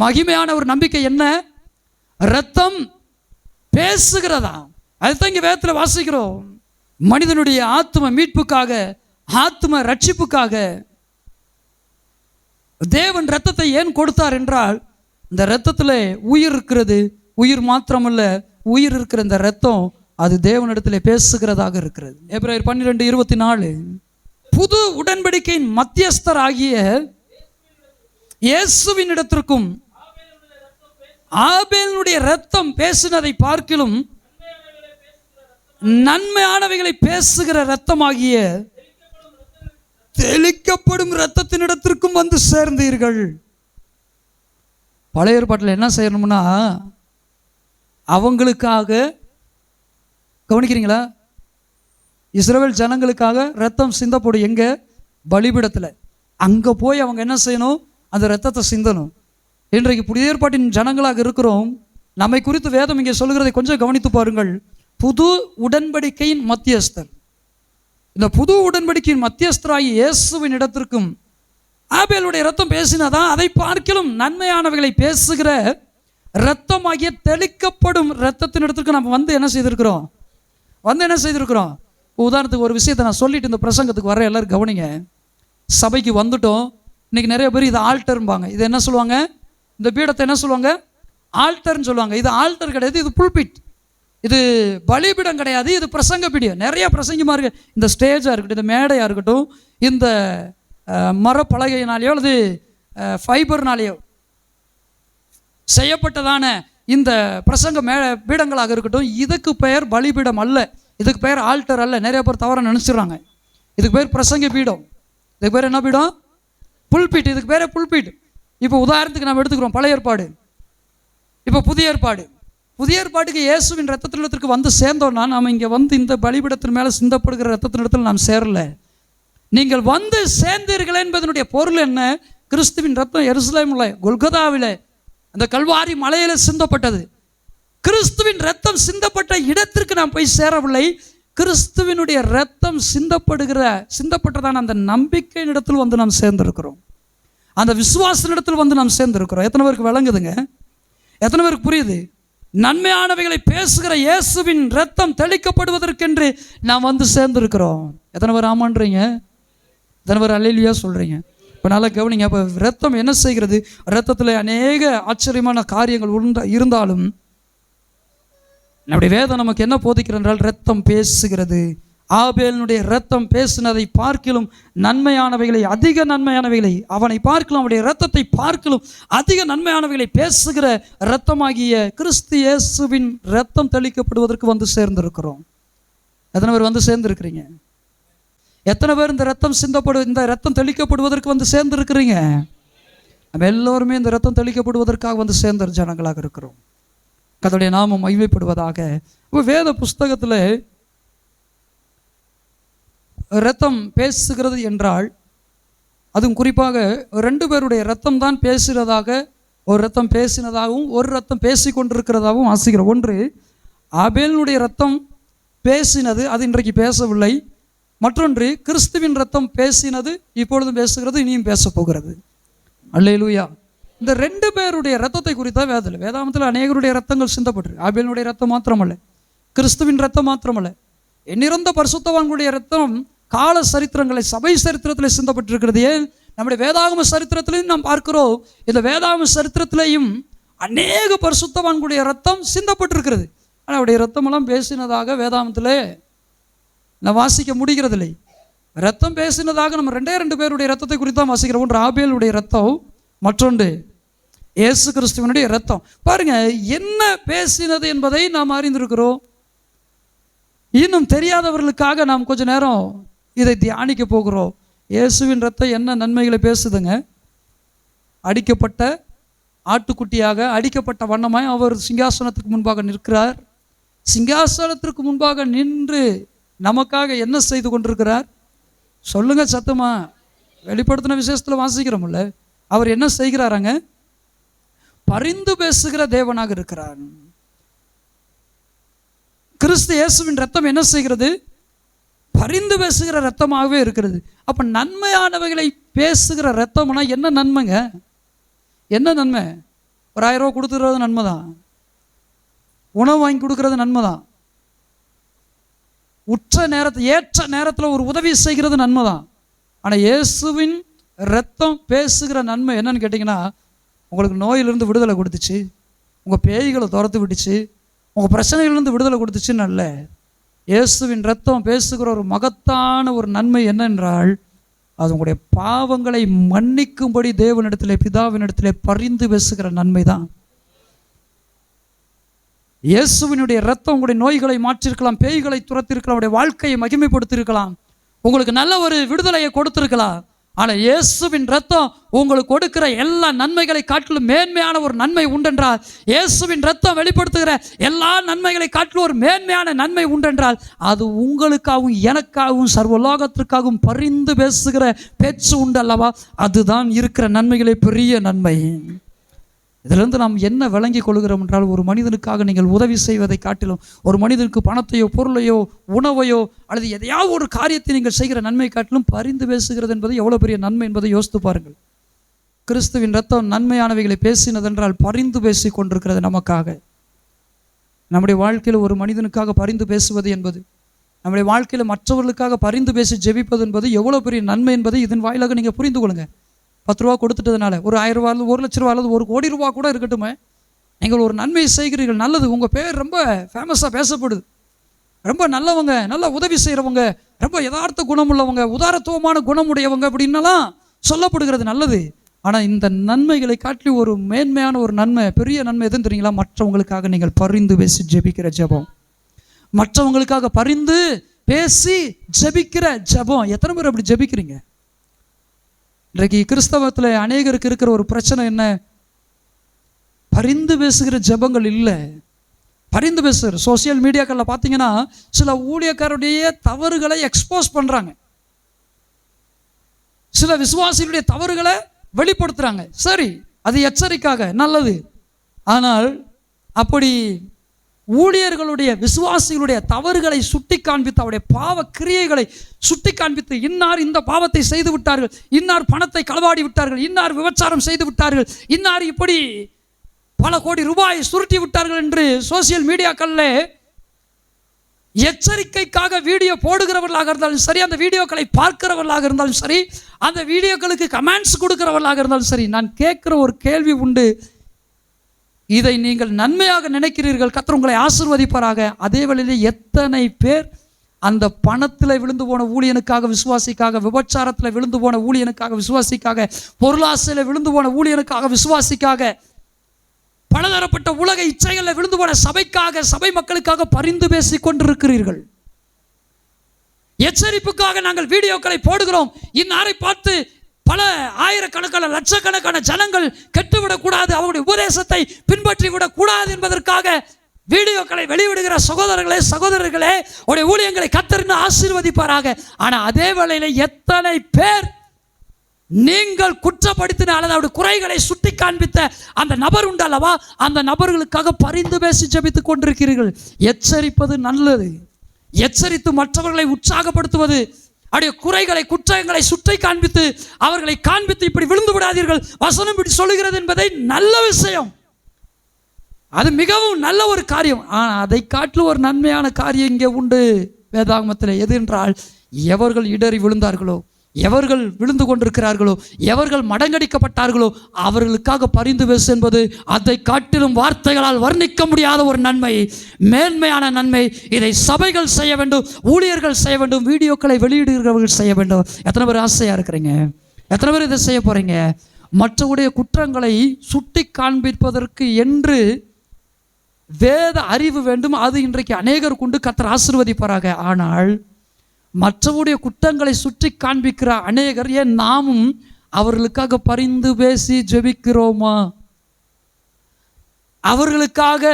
மகிமையான ஒரு நம்பிக்கை என்ன? ரத்தம் பேசுகிறதா. அதுதான் இங்கே வேதத்தில் வாசிக்கிறோம். மனிதனுடைய ஆத்ம மீட்புக்காக, ஆத்ம ரட்சிப்புக்காக தேவன் ரத்தத்தை ஏன் கொடுத்தார் என்றால், இந்த ரத்தத்தில் உயிர் இருக்கிறது. உயிர் மாத்திரமல்ல, உயிர் இருக்கிற இந்த ரத்தம் அது தேவனிடத்தில் பேசுகிறதாக இருக்கிறது. எபிரேயர் 12:24 புது உடன்படிக்கையின் மத்தியஸ்தர் ஆகிய இயேசுவின் இடத்திற்கும் ஆபேலுடைய ரத்தம் பேசினதை பார்க்கிலும் நன்மையானவைகளை பேசுகிற ரத்தமாகிய தெளிக்கப்படும் ரத்தத்தின் இடத்திற்கும் வந்து சேர்ந்தீர்கள். பழைய ஏற்பாட்டில் என்ன செய்யணும்னா, அவங்களுக்காக, கவனிக்கிறீங்களா, இஸ்ரவேல் ஜனங்களுக்காக ரத்தம் சிந்தப்படும். எங்க? பலிபீடத்தில். அங்கே போய் அவங்க என்ன செய்யணும்? அந்த ரத்தத்தை சிந்தணும். இன்றைக்கு புதிய ஏற்பாட்டின் ஜனங்களாக இருக்கிறோம். நம்மை குறித்து வேதம் இங்கே சொல்கிறதை கொஞ்சம் கவனித்து பாருங்கள். புது உடன்படிக்கையின் மத்தியஸ்தர். இந்த புது உடன்படிக்கையின் மத்தியஸ்தராகி இயேசுவின் இடத்திற்கும் ஆபேலுடைய ரத்தம் பேசினாதான் அதை பார்க்கிலும் நன்மையானவைகளை பேசுகிற ரத்தமாகிய தெளிக்கப்படும் ரத்தத்தின் இடத்திற்கு நம்ம வந்து என்ன செய்திருக்கிறோம்? உதாரணத்துக்கு ஒரு விஷயத்தை நான் சொல்லிட்டு இந்த பிரசங்கத்துக்கு வர எல்லாரும் கவனிங்க. சபைக்கு வந்துட்டோம். இன்னைக்கு நிறைய பேர் இது ஆல்டர்ம்பாங்க. இது என்ன சொல்லுவாங்க? இந்த பீடத்தை என்ன சொல்லுவாங்க? ஆல்டர்ன்னு சொல்லுவாங்க. இது ஆல்டர் கிடையாது, இது புல்பிட். இது பலிபீடம் கிடையாது, இது பிரசங்க பீடம். நிறைய பிரசங்கமாக இந்த ஸ்டேஜாக இருக்கட்டும், இந்த மேடையாக இருக்கட்டும், இந்த மரப்பலகையினாலேயோ அல்லது ஃபைபர்னாலேயோ செய்யப்பட்டதான இந்த பிரசங்க பீடங்களாக இருக்கட்டும், இதுக்கு பெயர் பலிபீடம் அல்ல, இதுக்கு பேர் ஆல்டர் அல்ல. நிறைய பேர் தவறாக நினச்சிடுறாங்க. இதுக்கு பேர் பிரசங்க பீடம். இதுக்கு பேர் என்ன பீடம்? புல்பிட். இதுக்கு பேர் புல்பிட். இப்போ உதாரணத்துக்கு நம்ம எடுத்துக்கிறோம் பழைய ஏற்பாடு, இப்போ புதிய ஏற்பாடு. புதிய ஏற்பாட்டுக்கு இயேசுவின் ரத்தத்தினிடத்திற்கு வந்து சேர்ந்தோம்னா, நாம் இங்கே வந்து இந்த பலிபீடத்தின் மேலே சிந்தப்படுகிற ரத்தத்தினிடத்தில் நாம் சேரல. நீங்கள் வந்து சேர்ந்தீர்கள் என்பதனுடைய பொருள் என்ன? கிறிஸ்துவின் ரத்தம் எருசலேமில் கொல்கதாவில் அந்த கல்வாரி மலையில் சிந்தப்பட்டது. கிறிஸ்துவின் ரத்தம் சிந்தப்பட்ட இடத்திற்கு நாம் போய் சேரவில்லை. கிறிஸ்துவினுடைய ரத்தம் சிந்தப்பட்டதான அந்த நம்பிக்கையின் இடத்தில் வந்து நாம் சேர்ந்திருக்கிறோம். அந்த விசுவாசனிடத்தில் வந்து நாம் சேர்ந்திருக்கிறோம். எத்தனை பேருக்கு விளங்குதுங்க? எத்தனை பேருக்கு புரியுது? நன்மையானவைகளை பேசுகிற இயேசுவின் ரத்தம் தெளிக்கப்படுவதற்கென்று நாம் வந்து சேர்ந்திருக்கிறோம். எத்தனை பேர் ஆமான்றீங்க? எத்தனை பேர் அல்லேலூயா சொல்றீங்க? இப்போ நல்லா கவனிங்க. இப்போ ரத்தம் என்ன செய்கிறது? ரத்தத்தில் அநேக ஆச்சரியமான காரியங்கள் இருந்தாலும் நம்முடைய வேதம் நமக்கு என்ன போதிக்கிறது என்றால், ரத்தம் பேசுகிறது. ஆபேலினுடைய ரத்தம் பேசினதை பார்க்கிலும் நன்மையானவைகளை, அதிக நன்மையானவைகளை, அவனை பார்க்கலாம், அவனுடைய ரத்தத்தை பார்க்கிலும் அதிக நன்மையானவைகளை பேசுகிற ரத்தமாகிய கிறிஸ்து இயேசுவின் ரத்தம் தெளிக்கப்படுவதற்கு வந்து சேர்ந்திருக்கிறோம். எத்தனை பேர் வந்து சேர்ந்திருக்கிறீங்க? எத்தனை பேர் இந்த ரத்தம் தெளிக்கப்படுவதற்கு வந்து சேர்ந்திருக்கிறீங்க? நம்ம எல்லோருமே இந்த ரத்தம் தெளிக்கப்படுவதற்காக வந்து சேர்ந்த ஜனங்களாக இருக்கிறோம். கர்த்தருடைய நாமம் மகிமைப்படுவதாக. வேத புஸ்தகத்தில் இரத்தம் பேசுகிறது என்றால், அதுவும் குறிப்பாக 2 பேருடைய இரத்தம் தான் பேசுகிறதாக, ஒரு இரத்தம் பேசினதாகவும் ஒரு இரத்தம் பேசி கொண்டிருக்கிறதாகவும் வாசிக்கிறோம். ஒன்று ஆபேலினுடைய இரத்தம் பேசினது, அது இன்றைக்கு பேசவில்லை. மற்றொன்று கிறிஸ்துவின் இரத்தம் பேசினது, இப்பொழுதும் பேசுகிறது, இனியும் பேச போகிறது. அல்லேலூயா. இந்த 2 பேருடைய இரத்தத்தை குறித்த வேதாமத்தில் அநேகருடைய இரத்தங்கள் சிந்தப்பட்டிருக்கு. ஆபேலினுடைய இரத்தம் மாத்திரமல்ல, கிறிஸ்துவின் இரத்தம் மாத்திரமல்ல, எண்ணிறந்த பரிசுத்தவான்களுடைய இரத்தம் கால சரித்திரங்களை, சபை சரித்திரத்தில் சிந்தப்பட்டிருக்கிறது. ஏன் நம்முடைய வேதாகம சரித்திரத்திலையும் நாம் பார்க்கிறோம். இந்த வேதாகம சரித்திரத்திலையும் அநேக பரிசுத்தவான்களுடைய இரத்தம் சிந்தப்பட்டிருக்கிறது. ஆனால் அவருடைய இரத்தமெல்லாம் பேசினதாக வேதாகமத்தில் நான் வாசிக்க முடிகிறதில்லை. இரத்தம் பேசினதாக நம்ம 2 பேருடைய இரத்தத்தை குறித்து தான் வாசிக்கிறோம். ஒன்று ஆபேலுடைய இரத்தம், மற்றொன்று இயேசு கிறிஸ்துவனுடைய இரத்தம். பாருங்க, என்ன பேசினது என்பதை நாம் அறிந்திருக்கிறோம். இன்னும் தெரியாதவர்களுக்காக நாம் கொஞ்ச நேரம் இதை தியானிக்க போகிறோம். இயேசுவின் இரத்தம் என்ன நன்மைகளை பேசுதுங்க? அடிக்கப்பட்ட ஆட்டுக்குட்டியாக அடிக்கப்பட்ட வண்ணமாய் அவர் சிங்காசனத்துக்கு முன்பாக நிற்கிறார். சிங்காசனத்திற்கு முன்பாக நின்று நமக்காக என்ன செய்து கொண்டிருக்கிறார்? சொல்லுங்க சத்தமா. வெளிப்படுத்தின விசேஷத்தில் வாசிக்கிறோம்ல, அவர் என்ன செய்கிறாராங்க? பரிந்து பேசுகிற தேவனாக இருக்கிறார். கிறிஸ்து இயேசுவின் ரத்தம் என்ன செய்கிறது? பரிந்து பேசுகிற ரத்தமாகவே இருக்கிறது. அப்ப நன்மையானவைகளை பேசுகிற ரத்தம்னா என்ன நன்மைங்க? என்ன நன்மை? ஒரு 1000 ரூபா கொடுத்துறது நன்மை தான், உணவு வாங்கி கொடுக்கறது நன்மை தான், ஏற்ற நேரத்தில் ஒரு உதவி செய்கிறது நன்மை தான். ஆனால் இயேசுவின் ரத்தம் பேசுகிற நன்மை என்னன்னு கேட்டிங்கன்னா, உங்களுக்கு நோயிலிருந்து விடுதலை கொடுத்துச்சு, உங்கள் பேய்களை துரத்து விட்டுச்சு, உங்கள் பிரச்சனைகளிலிருந்து விடுதலை கொடுத்துச்சுன்னு அல்ல. இயேசுவின் ரத்தம் பேசுகிற ஒரு மகத்தான ஒரு நன்மை என்னென்றால், அது உங்களுடைய பாவங்களை மன்னிக்கும்படி தேவனிடத்திலே, பிதாவினிடத்திலே பரிந்து பேசுகிற நன்மை தான். இயேசுவினுடைய ரத்தம் உங்களுடைய நோய்களை மாற்றிருக்கலாம், பேய்களை துரத்திருக்கலாம், உங்களுடைய வாழ்க்கையை மகிமைப்படுத்தியிருக்கலாம், உங்களுக்கு நல்ல ஒரு விடுதலையை கொடுத்திருக்கலாம். ஆனால் இயேசுவின் ரத்தம் உங்களுக்கு கொடுக்கிற எல்லா நன்மைகளை காட்டிலும் மேன்மையான ஒரு நன்மை உண்டென்றால், இயேசுவின் ரத்தம் வெளிப்படுத்துகிற எல்லா நன்மைகளை காட்டிலும் ஒரு மேன்மையான நன்மை உண்டென்றால், அது உங்களுக்காகவும் எனக்காகவும் சர்வலோகத்திற்காகவும் பரிந்து பேசுகிற பேச்சு உண்டு அல்லவா? அதுதான் இருக்கிற நன்மைகளே பெரிய நன்மை. இதிலிருந்து நாம் என்ன விளங்கி கொள்கிறோம் என்றால், ஒரு மனிதனுக்காக நீங்கள் உதவி செய்வதை காட்டிலும், ஒரு மனிதனுக்கு பணத்தையோ பொருளையோ உணவையோ அல்லது எதையாவது ஒரு காரியத்தை நீங்கள் செய்கிற நன்மை காட்டிலும் பரிந்து பேசுகிறது என்பது எவ்வளோ பெரிய நன்மை என்பதை யோசித்து பாருங்கள். கிறிஸ்துவின் ரத்தம் நன்மையானவைகளை பேசினதென்றால் பரிந்து பேசி கொண்டிருக்கிறது நமக்காக. நம்முடைய வாழ்க்கையில் ஒரு மனிதனுக்காக பரிந்து பேசுவது என்பது, நம்முடைய வாழ்க்கையில் மற்றவர்களுக்காக பரிந்து பேசி ஜெபிப்பது என்பது எவ்வளோ பெரிய நன்மை என்பதை இதன் வாயிலாக நீங்கள் புரிந்து கொள்ளுங்க. 10 ரூபா கொடுத்துட்டதுனால, ஒரு 1000 ரூபா அல்லது 1 லட்ச ரூபா அல்லது 1 கோடி ரூபா கூட இருக்கட்டுமே, நீங்கள் ஒரு நன்மை செய்கிறீர்கள், நல்லது, உங்கள் பேர் ரொம்ப ஃபேமஸாக பேசப்படுது, ரொம்ப நல்லவங்க, நல்ல உதவி செய்கிறவங்க, ரொம்ப யதார்த்த குணமுள்ளவங்க, உதாரத்துவமான குணமுடையவங்க அப்படின்னலாம் சொல்லப்படுகிறது, நல்லது. ஆனால் இந்த நன்மைகளை காட்டி ஒரு மேன்மையான ஒரு நன்மை, பெரிய நன்மை எதுன்னு தெரியுங்களா? மற்றவங்களுக்காக நீங்கள் பரிந்து பேசி ஜெபிக்கிற ஜெபம். மற்றவங்களுக்காக பரிந்து பேசி ஜெபிக்கிற ஜெபம். எத்தனை பேர் அப்படி ஜெபிக்கிறீங்க? இன்றைக்கு கிறிஸ்தவத்தில் அநேகருக்கு இருக்கிற ஒரு பிரச்சனை என்ன? பரிந்து பேசுகிற ஜெபங்கள் இல்லை. பரிந்து பேசுகிற சோசியல் மீடியாக்களில் பார்த்தீங்கன்னா, சில ஊழியக்காரருடைய தவறுகளை எக்ஸ்போஸ் பண்ணுறாங்க, சில விசுவாசிகளுடைய தவறுகளை வெளிப்படுத்துகிறாங்க. சரி, அது எச்சரிக்காக நல்லது. ஆனால் அப்படி ஊழியர்களுடைய, விசுவாசிகளுடைய தவறுகளை சுட்டி காண்பித்து, அவருடைய பாவ கிரியைகளை சுட்டி காண்பித்து, இன்னார் இந்த பாவத்தை செய்து விட்டார்கள், இன்னார் பணத்தை களவாடி விட்டார்கள், இன்னார் விபச்சாரம் செய்து விட்டார்கள், இன்னார் இப்படி பல கோடி ரூபாய் சுருட்டி விட்டார்கள் என்று சோசியல் மீடியாக்களில் எச்சரிக்கைக்காக வீடியோ போடுகிறவர்களாக இருந்தாலும் சரி, அந்த வீடியோக்களை பார்க்கிறவர்களாக இருந்தாலும் சரி, அந்த வீடியோக்களுக்கு கமெண்ட்ஸ் கொடுக்கிறவர்களாக இருந்தாலும் சரி, நான் கேட்குற ஒரு கேள்வி உண்டு. இதை நீங்கள் நன்மையாக நினைக்கிறீர்கள், கர்த்தர் உங்களை ஆசீர்வதிப்பாராக. அதே வேளையில் எத்தனை பேர் அந்த பணத்தில் விழுந்து போன ஊழியனுக்காக, விசுவாசிக்காக, விபச்சாரத்தில் விழுந்து போன ஊழியனுக்காக, விசுவாசிக்காக, பொருளாசையில் விழுந்து போன ஊழியனுக்காக, விசுவாசிக்காக, பலதரப்பட்ட உலக இச்சைகளில் விழுந்து போன சபைக்காக, சபை மக்களுக்காக பரிந்து பேசி கொண்டிருக்கிறீர்கள். எச்சரிப்புக்காக நாங்கள் வீடியோக்களை போடுகிறோம். இந்நாரை பார்த்து பல ஆயிரக்கணக்கான லட்சக்கணக்கான ஜனங்கள் கெட்டுவிடக்கூடாது, அவருடைய உபதேசத்தை பின்பற்றி விடக்கூடாது என்பதற்காக வீடியோக்களை வெளியிடுகிற சகோதரர்களே உடைய ஊழியங்களை கர்த்தர் ஆசீர்வதிப்பாராக. ஆனால் அதே வேளையில் எத்தனை பேர் நீங்கள் குற்றப்படுத்தின அல்லது அவருடைய குறைகளை சுட்டி காண்பித்த அந்த நபர் உண்டு அல்லவா, அந்த நபர்களுக்காக பரிந்து பேசி ஜெபித்துக் கொண்டிருக்கிறீர்கள். எச்சரிப்பது நல்லது. எச்சரித்து மற்றவர்களை உற்சாகப்படுத்துவது, அவருடைய குறைகளை குற்றங்களை சுட்டி காண்பித்து அவர்களை காண்பித்து இப்படி விழுந்து விடாதீர்கள், வசனம் இப்படி சொல்லுகிறது என்பதை நல்ல விஷயம். அது மிகவும் நல்ல ஒரு காரியம். ஆனால் அதை காட்டிலும் ஒரு நன்மையான காரியம் இங்கே உண்டு வேதாகமத்தில். எது என்றால், எவர்கள் இடறி விழுந்தார்களோ, எவர்கள் விழுந்து கொண்டிருக்கிறார்களோ, எவர்கள் மடங்கடிக்கப்பட்டார்களோ அவர்களுக்காக பரிந்து பேசு என்பது அதை காட்டிலும் வார்த்தைகளால் வர்ணிக்க முடியாத ஒரு நன்மை, மேன்மையான நன்மை. இதை சபைகள் செய்ய வேண்டும், ஊழியர்கள் செய்ய வேண்டும், வீடியோக்களை வெளியிடுகிறவர்கள் செய்ய வேண்டும். எத்தனை பேர் ஆசையாக இருக்கிறீங்க? எத்தனை பேர் இதை செய்ய போகிறீங்க? மற்றவருடைய குற்றங்களை சுட்டி காண்பிப்பதற்கு என்று வேத அறிவு வேண்டும். அது இன்றைக்கு அநேகர் கொண்டு கர்த்தர் ஆசீர்வதிப்பாராக. ஆனால் மற்றவருடைய குற்றங்களை சுற்றி காண்பிக்கிற அநேகர், ஏன் நாமும் அவர்களுக்காக பரிந்து பேசி ஜெபிக்கிறோமா? அவர்களுக்காக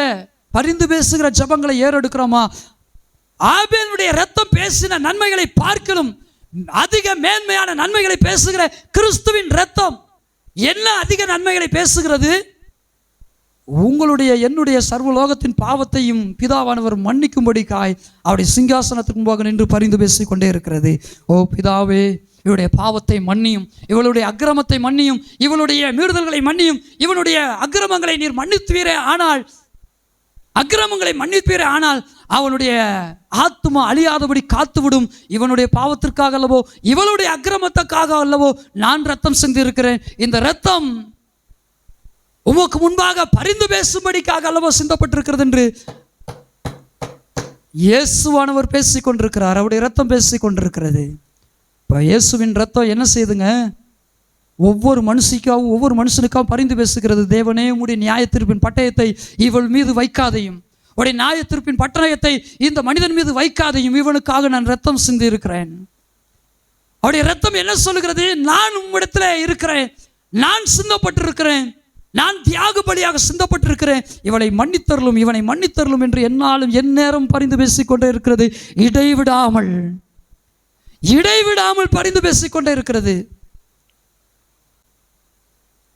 பரிந்து பேசுகிற ஜெபங்களை ஏறெடுக்கிறோமா? ஆபேலுடைய இரத்தம் பேசின நன்மைகளை பார்க்கலும் அதிக மேன்மையான நன்மைகளை பேசுகிற கிறிஸ்துவின் இரத்தம் என்ன அதிக நன்மைகளை பேசுகிறது? உங்களுடைய என்னுடைய சர்வலோகத்தின் பாவத்தையும் பிதாவானவர் மன்னிக்கும்படிக்காய் அவருடைய சிங்காசனத்துக்கு முன்பாக நின்று பரிந்து பேசிக் கொண்டே இருக்கிறது. ஓ பிதாவே, இவளுடைய பாவத்தை மன்னியும், இவளுடைய அக்கிரமத்தை மன்னியும், இவளுடைய மீறுதல்களை மன்னியும், இவனுடைய அக்கிரமங்களை நீர் மன்னித்துவீரே, ஆனால் அக்கிரமங்களை மன்னிப்பீரே, ஆனால் அவனுடைய ஆத்துமா அழியாதபடி காத்துவிடும். இவனுடைய பாவத்திற்காக அல்லவோ, இவளுடைய அக்கிரமத்துக்காக அல்லவோ நான் ரத்தம் சிந்திருக்கிறேன். இந்த ரத்தம் உமக்கு முன்பாக பரிந்து பேசும்படிக்காக அல்லவோ சிந்தப்பட்டிருக்கிறது என்று இயேசுவானவர் பேசிக் கொண்டிருக்கிறார். அவருடைய ரத்தம் பேசிக் கொண்டிருக்கிறது. இப்போ இயேசுவின் ரத்தம் என்ன செய்யுதுங்க? ஒவ்வொரு மனுஷனுக்காகவும் பரிந்து பேசுகிறது. தேவனே, உம்முடைய நியாய தீர்ப்பின் பட்டயத்தை இவள் மீது வைக்காதையும், உடைய நியாய தீர்ப்பின் பட்டயத்தை இந்த மனிதன் மீது வைக்காதையும், இவனுக்காக நான் ரத்தம் சிந்தி இருக்கிறேன். அவருடைய ரத்தம் என்ன சொல்லுகிறது? நான் உம்மிடத்தில் இருக்கிறேன், நான் சிந்தப்பட்டிருக்கிறேன், நான் தியாக பலியாக சிந்தப்பட்டிருக்கிறேன், இவளை மன்னித்தருளும், இவனை மன்னித்தருளும் என்று என்னாலும் எந்நேரம் பரிந்து பேசிக்கொண்டே இருக்கிறது. இடைவிடாமல் பரிந்து பேசிக்கொண்டே இருக்கிறது.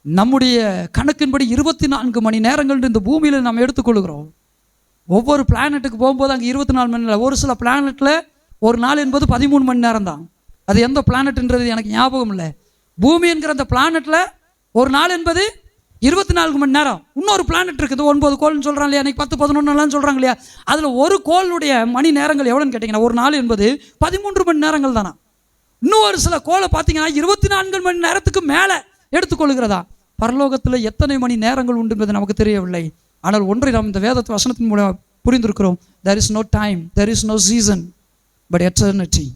நம்முடைய கணக்கின்படி 24 மணி நேரங்கள் இந்த பூமியில் நாம் எடுத்துக்கொள்கிறோம். ஒவ்வொரு பிளானட்டுக்கு போகும்போது அங்கே 24 மணி நேரம். ஒரு சில பிளானட்டில் ஒரு நாள் என்பது 13 மணி நேரம் தான். அது எந்த பிளானட்ன்றது எனக்கு ஞாபகம் இல்லை. பூமி என்கிற அந்த பிளானட்டில் ஒரு நாள் என்பது 24 மணி நேரம். இன்னொரு பிளானட் இருக்குது, 9 கோள்னு சொல்கிறாங்க இல்லையா, அன்றைக்கி 10-11 சொல்கிறாங்க இல்லையா. அதில் ஒரு கோளுடைய மணி நேரங்கள் எவ்வளோன்னு கேட்டிங்கன்னா, ஒரு நாள் என்பது 13 மணி நேரங்கள் தானா. இன்னும் ஒரு சில கோளை பார்த்தீங்கன்னா 24 மணி நேரத்துக்கு மேலே எடுத்துக்கொள்கிறதா. பரலோகத்தில் எத்தனை மணி நேரங்கள் உண்டு என்பது நமக்கு தெரியவில்லை. ஆனால் ஒன்றை நாம் இந்த வேதத்து வசனத்தின் மூலம் புரிந்திருக்கிறோம். there is no time, there is no season, but eternity.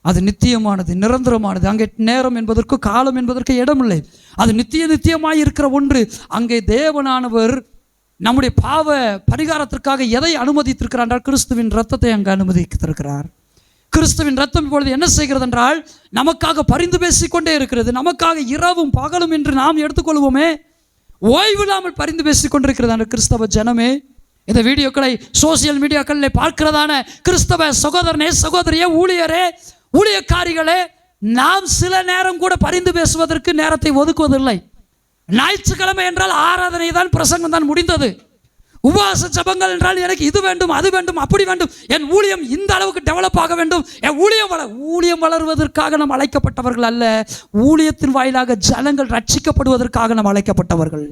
அது நித்தியமானது, நிரந்தரமானது. அங்கே நேரம் என்பதற்கு காலம் என்பதற்கு இடமில்லை. அது நித்தியமாய் இருக்கிற ஒன்று. அங்கே தேவனானவர் நம்முடைய பாவ பரிகாரத்திற்காக எதை அனுமதித்திருக்கிறார் என்றால், கிறிஸ்துவின் ரத்தத்தை அங்கே அனுமதித்திருக்கிறார். கிறிஸ்துவின் ரத்தம் இப்பொழுது என்ன செய்கிறது என்றால், நமக்காக பரிந்து பேசிக்கொண்டே இருக்கிறது. நமக்காக இரவும் பகலும் என்று நாம் எடுத்துக்கொள்வோமே, ஓய்வில்லாமல் பரிந்து பேசிக் கொண்டிருக்கிறது. அந்த கிறிஸ்தவ ஜனமே, இந்த வீடியோக்களை சோசியல் மீடியாக்களில் பார்க்கிறதான கிறிஸ்தவ சகோதரனே, சகோதரியே, ஊழியரே, ஊழியக்காரிகளே, நாம் சில நேரம் கூட பரிந்து பேசுவதற்கு நேரத்தை ஒதுக்குவதில்லை. ஞாயிற்றுக்கிழமை என்றால் ஆராதனை தான், பிரசங்கம் தான் முடிந்தது. உபவாச ஜபங்கள் என்றால் எனக்கு இது வேண்டும், அது வேண்டும், அப்படி வேண்டும், என் ஊழியம் இந்த அளவுக்கு டெவலப் ஆக வேண்டும், என் ஊழியம் வளர்வதற்காக நாம் அழைக்கப்பட்டவர்கள் அல்ல. ஊழியத்தின் வாயிலாக ஜனங்கள் ரட்சிக்கப்படுவதற்காக நாம் அழைக்கப்பட்டவர்கள்.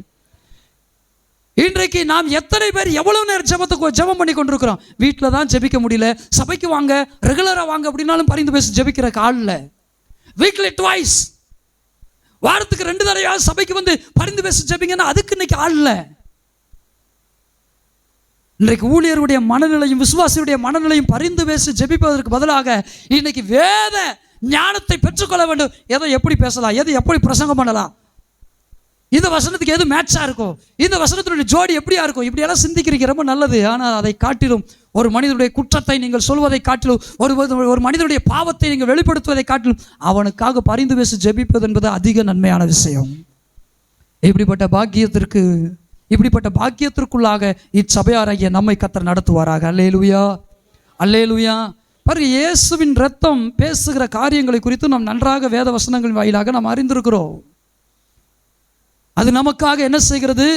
இன்றைக்கு நாம் எத்தனை பேர் எவ்வளவு நேரம் ஜெபம் பண்ணி கொண்டிருக்கிறோம்? வீட்டில் தான் ஜெபிக்க முடியல, சபைக்கு வாங்க, ரெகுலராக வாங்க அப்படின்னாலும் பரிந்து பேசி ஜெபிக்கிற காலில், வீக்லி ட்வைஸ், வாரத்துக்கு 2 தடவையாவது சபைக்கு வந்து பரிந்து பேசி ஜெபிங்கன்னா அதுக்கு இன்னைக்கு ஆள் இல்லை. இன்றைக்கு ஊழியருடைய மனநிலையும் விசுவாசியுடைய மனநிலையும் பரிந்து பேசி ஜெபிப்பதற்கு பதிலாக இன்னைக்கு வேத ஞானத்தை பெற்றுக்கொள்ள வேண்டும். எதை எப்படி பேசலாம், எதை எப்படி பிரசங்கம் பண்ணலாம், இந்த வசனத்துக்கு எது மேட்சாக இருக்கும், இந்த வசனத்தினுடைய ஜோடி எப்படியா இருக்கும், இப்படியெல்லாம் சிந்திக்கிறீங்க, ரொம்ப நல்லது. ஆனால் அதை காட்டிலும், ஒரு மனிதனுடைய குற்றத்தை நீங்கள் சொல்வதை காட்டிலும், ஒரு மனிதனுடைய பாவத்தை நீங்கள் வெளிப்படுத்துவதை காட்டிலும் அவனுக்காக பரிந்து பேசி ஜெபிப்பது என்பது அதிக நன்மையான விஷயம். இப்படிப்பட்ட பாக்கியத்திற்கு இப்படிப்பட்ட பாக்கியத்திற்குள்ளாக இச்சபையாராகிய நம்மை கர்த்தர் நடத்துவாராக. அல்லேலூயா, அல்லேலூயா. பாருங்க, இயேசுவின் இரத்தம் பேசுகிற காரியங்களை குறித்து நாம் நன்றாக வேத வசனங்களின் வாயிலாக நாம் அறிந்திருக்கிறோம். அது நமக்காக என்ன செய்கிறது?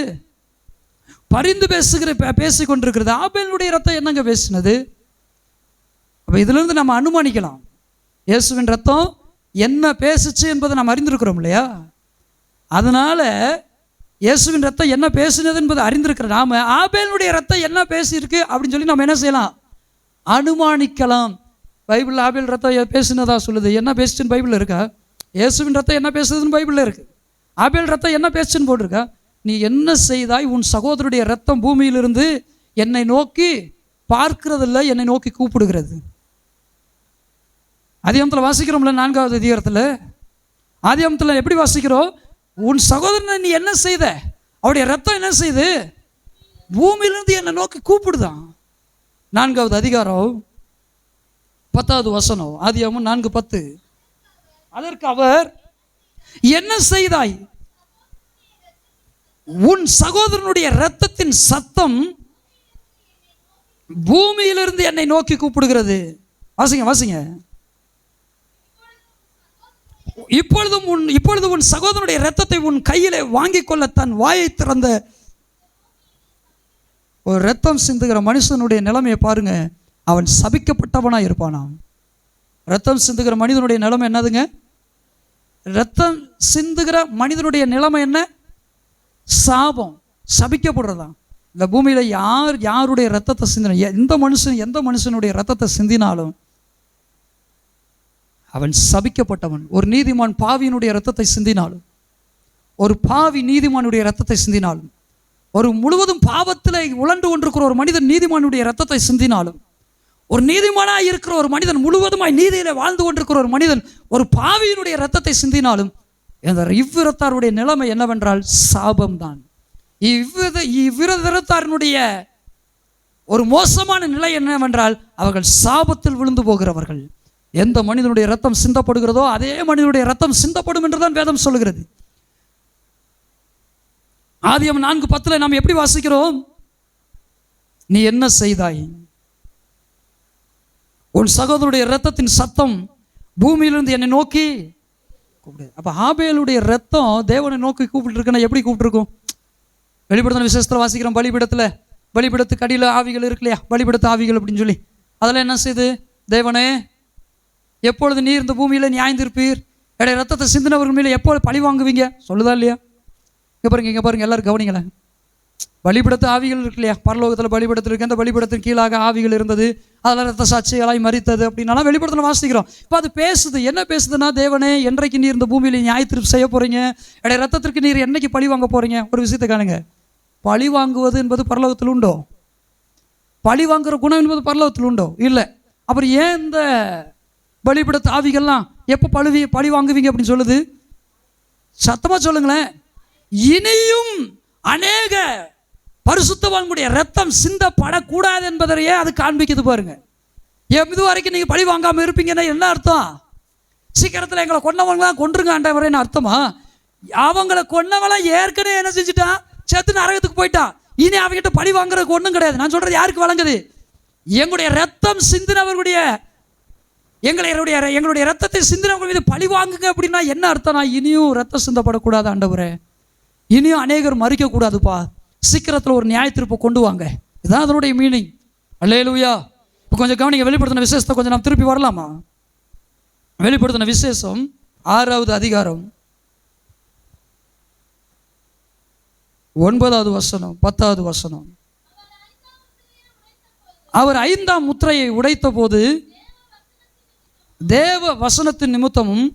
பரிந்து பேசிக் கொண்டிருக்கிறது. ஆபேலுடைய இரத்தம் என்னங்க பேசினது? அப்போ இதிலிருந்து நம்ம அனுமானிக்கலாம், இயேசுவின் இரத்தம் என்ன பேசுச்சு என்பதை நாம் அறிந்திருக்கிறோம் இல்லையா? அதனால இயேசுவின் இரத்தம் என்ன பேசினது என்பதை அறிந்திருக்கிற நாம ஆபேலுடைய இரத்தம் என்ன பேசியிருக்கு அப்படின்னு சொல்லி நம்ம என்ன செய்யலாம்? அனுமானிக்கலாம். பைபிள் ஆபேல் ரத்தம் பேசினதா சொல்லுது? என்ன பேசுச்சுன்னு பைபிளில் இருக்கா? இயேசுவின் ரத்தம் என்ன பேசுதுன்னு பைபிளில் இருக்கு. ஆபேல் ரத்தம் என்ன பேசுச்சுன்னு போட்டிருக்கா? நீ என்ன செய்தாய்? உன் சகோதரனுடைய ரத்தம் பூமியிலிருந்து என்னை நோக்கி பார்க்கிறதில்ல, என்னை நோக்கி கூப்பிடுகிறது. ஆதியாகமத்தில் வாசிக்கிறோம்ல, 4வது அதிகாரத்தில். ஆதியாகமத்தில் எப்படி வாசிக்கிறோம்? உன் சகோதரனை நீ என்ன செய்த? அவருடைய ரத்தம் என்ன செய்து? பூமியிலிருந்து என்னை நோக்கி கூப்பிடுதான். 4வது அதிகாரம் 10வது வசனம். ஆதியாகமம் 4:10. அதற்கு அவர், என்ன செய்தாய்? உன் சகோதரனுடைய இரத்தத்தின் சத்தம் பூமியிலிருந்து என்னை நோக்கி கூப்பிடுகிறது. வாசிங்க வாசிங்க. இப்பொழுது உன் சகோதரனுடைய இரத்தத்தை உன் கையிலே வாங்கிக் கொள்ள தன் வாயை திறந்த ஒரு இரத்தம் சிந்துகிற மனுஷனுடைய நிலைமையை பாருங்க. அவன் சபிக்கப்பட்டவனா இருப்பானாம். இரத்தம் சிந்துகிற மனிதனுடைய நிலைமை என்னதுங்க? இரத்தம் சிந்துகிற மனிதனுடைய நிலைமை என்ன? சாபம், சபிக்கப்படுறதா. இந்த பூமியில யாருடைய இரத்தத்தை சிந்தின, எந்த மனுஷனுடைய இரத்தத்தை சிந்தினாலும் அவன் சபிக்கப்பட்டவன். ஒரு நீதிமான் பாவியினுடைய இரத்தத்தை சிந்தினாலும், ஒரு பாவி நீதிமானுடைய இரத்தத்தை சிந்தினாலும், ஒரு முழுவதும் பாவத்தில் உழண்டு கொண்டிருக்கிற ஒரு மனிதன் நீதிமானுடைய இரத்தத்தை சிந்தினாலும், ஒரு நீதிமானாய் இருக்கிற ஒரு மனிதன் முழுவதுமாய் நீதியில வாழ்ந்து கொண்டிருக்கிற ஒரு மனிதன் ஒரு பாவியினுடைய இரத்தத்தை சிந்தினாலும் இவ்விரத்தாருடைய நிலைமை என்னவென்றால் சாபம்தான். இவ்விரத்தாரினுடைய ஒரு மோசமான நிலை என்னவென்றால் அவர்கள் சாபத்தில் விழுந்து போகிறவர்கள். எந்த மனிதனுடைய இரத்தம் சிந்தப்படுகிறதோ அதே மனிதனுடைய இரத்தம் சிந்தப்படும் என்றுதான் வேதம் சொல்லுகிறது. ஆதியாகமம் 4:10 நாம் எப்படி வாசிக்கிறோம்? நீ என்ன செய்தாய்? உன் சகோதரனுடைய இரத்தத்தின் சத்தம் பூமியிலிருந்து என்னை நோக்கி கூப்பிடு. அப்ப ஆபேலுடைய இரத்தம் தேவனை நோக்கி கூப்பிட்டு இருக்குன்னா எப்படி கூப்பிட்டுருக்கும்? வெளிப்படுத்தின விசேஷத்தில் வாசிக்கிறோம். பலிபீடத்துக்கு அடியில் ஆவிகள் இருக்கு இல்லையா? பலிபீடத்து ஆவிகள் அப்படின்னு சொல்லி அதெல்லாம் என்ன செய்து, தேவனே எப்பொழுது நீர் இந்த பூமியில நியாய்ந்திருப்பீர், என்னுடைய ரத்தத்தை சிந்தினவர்கள் மேலே எப்பொழுது பழி வாங்குவீங்க சொல்லுதா இல்லையா? இங்கே பாருங்க எல்லாரும் கவனிங்களேன். பலிபீடத்து ஆவிகள் இருக்கு இல்லையா? பரலோகத்தில் பலிபீடத்தில் இருக்கு. அந்த பலிபீடத்தின் கீழாக ஆவிகள் இருந்தது, அதெல்லாம் ரத்த சாட்சிகளாய் மரித்தது அப்படின்னாலும் வெளிப்படுத்தல வாசிக்கிறோம். இப்போ அது பேசுது. என்ன பேசுதுன்னா, தேவனே என்றைக்கு நீர் இந்த பூமியில நியாயத்தீர்ப்பு செய்ய போறீங்க, என்னுடைய ரத்தத்திற்கு நீர் என்னைக்கு பழி வாங்க போறீங்க? ஒரு விஷயத்தை காணுங்க, பழி வாங்குவது என்பது பரலோகத்தில் உண்டோ? பழி வாங்குற குணம் என்பது பரலோகத்தில் உண்டோ? இல்லை. அப்புறம் ஏன் இந்த பலிபீடத்து ஆவிகள்லாம் எப்போ பழி வாங்குவீங்க அப்படின்னு சொல்லுது? சத்தமா சொல்லுங்களேன். இனியும் அநேக பரிசுத்தவான்களுடைய ரத்தம் சிந்தப்படக்கூடாது என்பதையே அது காண்பிக்குது பாருங்க. இது வரைக்கும் நீங்க பழி வாங்காம இருப்பீங்கன்னா என்ன அர்த்தம்? சீக்கிரத்தில் எங்களை கொன்னவங்களாம் கொன்றுங்க ஆண்டவரேன்னு அர்த்தமா? அவங்களை கொன்னவங்களாம் ஏற்கனவே என்ன செஞ்சுட்டான்? செத்து நரகத்துக்கு போயிட்டான். இனி அவங்ககிட்ட பழி வாங்குறதுக்கு ஒன்றும் கிடையாது. நான் சொல்றது யாருக்கு வழங்குது? எங்களுடைய ரத்தம் சிந்தினவர்களுடைய எங்களுடைய ரத்தத்தை சிந்தினவர்கள் மீது பழி வாங்குங்க அப்படின்னா என்ன அர்த்தம்னா, இனியும் ரத்தம் சிந்தப்படக்கூடாது ஆண்டவரே, இனியும் அநேகர் மறிக்கக்கூடாதுப்பா, சீக்கிரத்தில் ஒரு நியாயத்தீர்ப்பை கொண்டு வாங்க. இதுதான் அதனுடைய மீனிங். அல்லேலூயா. இப்போ கொஞ்சம் கவனிங்க. வெளிப்படுத்தின விசேஷத்தை கொஞ்சம் நாம் திருப்பி வரலாமா? வெளிப்படுத்தின விசேஷம் 6வது அதிகாரம் 9வது வசனம் 10வது வசனம். அவர் 5ஆம் முத்திரையை உடைத்த போது தேவ வசனத்தின் நிமித்தமும்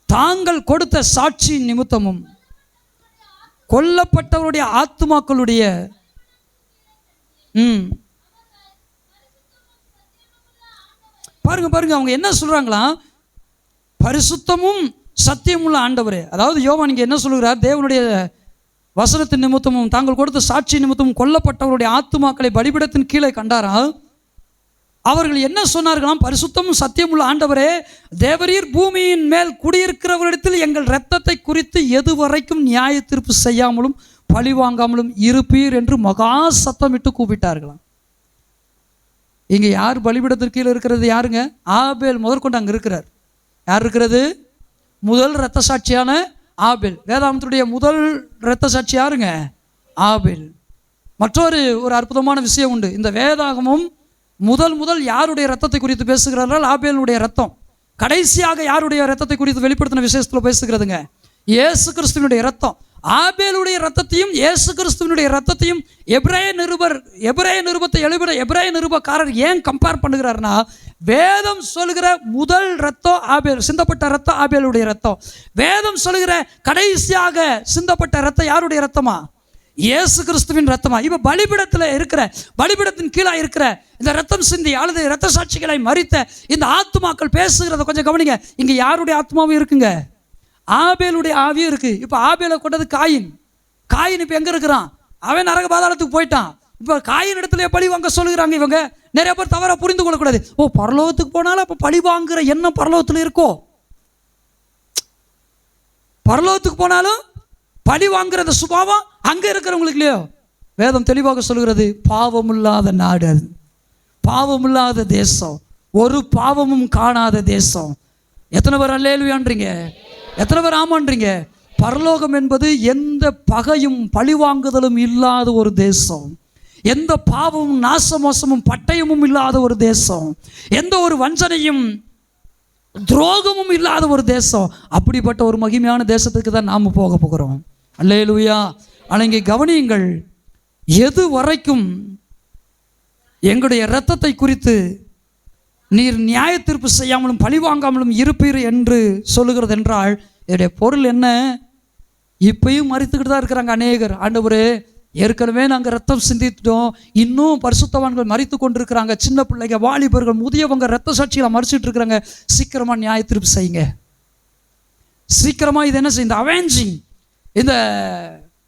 தாங்கள் கொடுத்த சாட்சியின் நிமித்தமும் கொல்லப்பட்டவருடைய ஆத்துமாக்களுடைய பாருங்க அவங்க என்ன சொல்றாங்களா? பரிசுத்தமும் சத்தியமுள்ள ஆண்டவரே. அதாவது யோவான் இங்கே என்ன சொல்லுகிறார்? தேவனுடைய வசனத்தின் நிமித்தமும் தாங்கள் கொடுத்த சாட்சி நிமித்தமும் கொல்லப்பட்டவருடைய ஆத்துமாக்களை பலிபீடத்தின் கீழே கண்டாரால் அவர்கள் என்ன சொன்னார்களாம்? பரிசுத்தமும் சத்தியமுள்ள ஆண்டவரே, தேவரீர் பூமியின் மேல் குடியிருக்கிறவரிடத்தில் எங்கள் இரத்தத்தை குறித்து எதுவரைக்கும் நியாய தீர்ப்பு செய்யாமலும் பழி வாங்காமலும் இருப்பீர் என்று மகா சத்தமிட்டு கூப்பிட்டார்களாம். இங்க யார் பலிபீடத்திற்கு கீழே இருக்கிறது? யாருங்க? ஆபேல் முதற்கொண்டு அங்க இருக்கிறார். யார் இருக்கிறது? முதல் இரத்த சாட்சியான ஆபேல். வேதாகமத்துடைய முதல் இரத்த சாட்சி யாருங்க? ஆபேல். மற்றொரு அற்புதமான விஷயம் உண்டு. இந்த வேதாகமும் முதல் யாருடைய ரத்தத்தை குறித்து பேசுகிறார்கள்? ஆபேலுடைய ரத்தம். கடைசியாக யாருடைய ரத்தத்தை குறித்து வெளிப்படுத்தின விசேஷத்தில் பேசுகிறதுங்க? இயேசு கிறிஸ்துவினுடைய ரத்தம். ஆபேலுடைய ரத்தத்தையும் இயேசு கிறிஸ்துவினுடைய ரத்தத்தையும் எபிரேய நிருபத்தை எழுதுகிற எபிரேய நிருபக்காரர் ஏன் கம்பேர் பண்ணுகிறார்னா, வேதம் சொல்லுகிற முதல் ரத்தம் ஆபேல், சிந்தப்பட்ட ரத்தம் ஆபேலுடைய ரத்தம். வேதம் சொல்லுகிற கடைசியாக சிந்தப்பட்ட ரத்தம் யாருடைய ரத்தமா? இயேசு கிறிஸ்துவின் ரத்தமா? இப்ப பலிபீடத்தில் இருக்கிற, பலிபீடத்தின் கீழே இருக்கிற இந்த ரத்தம் சிந்தி அல்லது இரத்த சாட்சிகளை மரித்த இந்த ஆத்துமாக்கள் பேசுகிறத கொஞ்சம் கவனிங்க. இங்க யாருடைய ஆத்மாவும் இருக்குங்க? ஆபேலுடைய ஆவியும் இருக்கு. இப்ப ஆபேலை கொண்டது காயின். இப்ப எங்க இருக்கிறான்? அவன் நரக பாதாளத்துக்கு போயிட்டான். இப்ப காயின் இடத்துல பழி வாங்க சொல்லுகிறாங்க இவங்க. நிறைய பேர் தவறா புரிந்து கொள்ளக்கூடாது. பரலோகத்துக்கு போனாலும் அப்ப பழி வாங்குற எண்ணம் பரலோகத்துல இருக்கோ? பரலோகத்துக்கு போனாலும் பழி வாங்குற அந்த சுபாவம் அங்க இருக்கிறவங்களுக்கு இல்லையோ? வேதம் தெளிவாக சொல்கிறது, பாவமில்லாத நாடு அது, பாவமில்லாத தேசம், ஒரு பாவமும் காணாத தேசம். எத்தனை பேர் அல்லேலூயான்றீங்க? எத்தனை பேர் ஆமான்றீங்க? பரலோகம் என்பது எந்த பகையும் பழிவாங்குதலும் இல்லாத ஒரு தேசம், எந்த பாவமும் நாசமோசமும் பட்டயமும் இல்லாத ஒரு தேசம், எந்த ஒரு வஞ்சனையும் துரோகமும் இல்லாத ஒரு தேசம். அப்படிப்பட்ட ஒரு மகிமையான தேசத்துக்கு தான் நாம் போக போகிறோம். அல்லேலூயா. ஆனால் இங்கே கவனியுங்கள், எது வரைக்கும் எங்களுடைய இரத்தத்தை குறித்து நீர் நியாய தீர்ப்பு செய்யாமலும் பழி வாங்காமலும் இருப்பீர் என்று சொல்லுகிறது என்றால் இதனுடைய பொருள் என்ன? இப்பயும் மறித்துக்கிட்டு தான் இருக்கிறாங்க அநேகர். ஆண்டவரே, ஏற்கனவே நாங்கள் ரத்தம் சிந்திட்டோம், இன்னும் பரிசுத்தவான்கள் மறித்து கொண்டிருக்கிறாங்க, சின்ன பிள்ளைங்க, வாலிபர்கள், முதியவங்க ரத்த சாட்சிகளை மறிச்சிட்டு இருக்கிறாங்க. சீக்கிரமா நியாய தீர்ப்பு செய்யுங்க. சீக்கிரமா இது என்ன செய்ய, இந்த அவெஞ்சிங், இந்த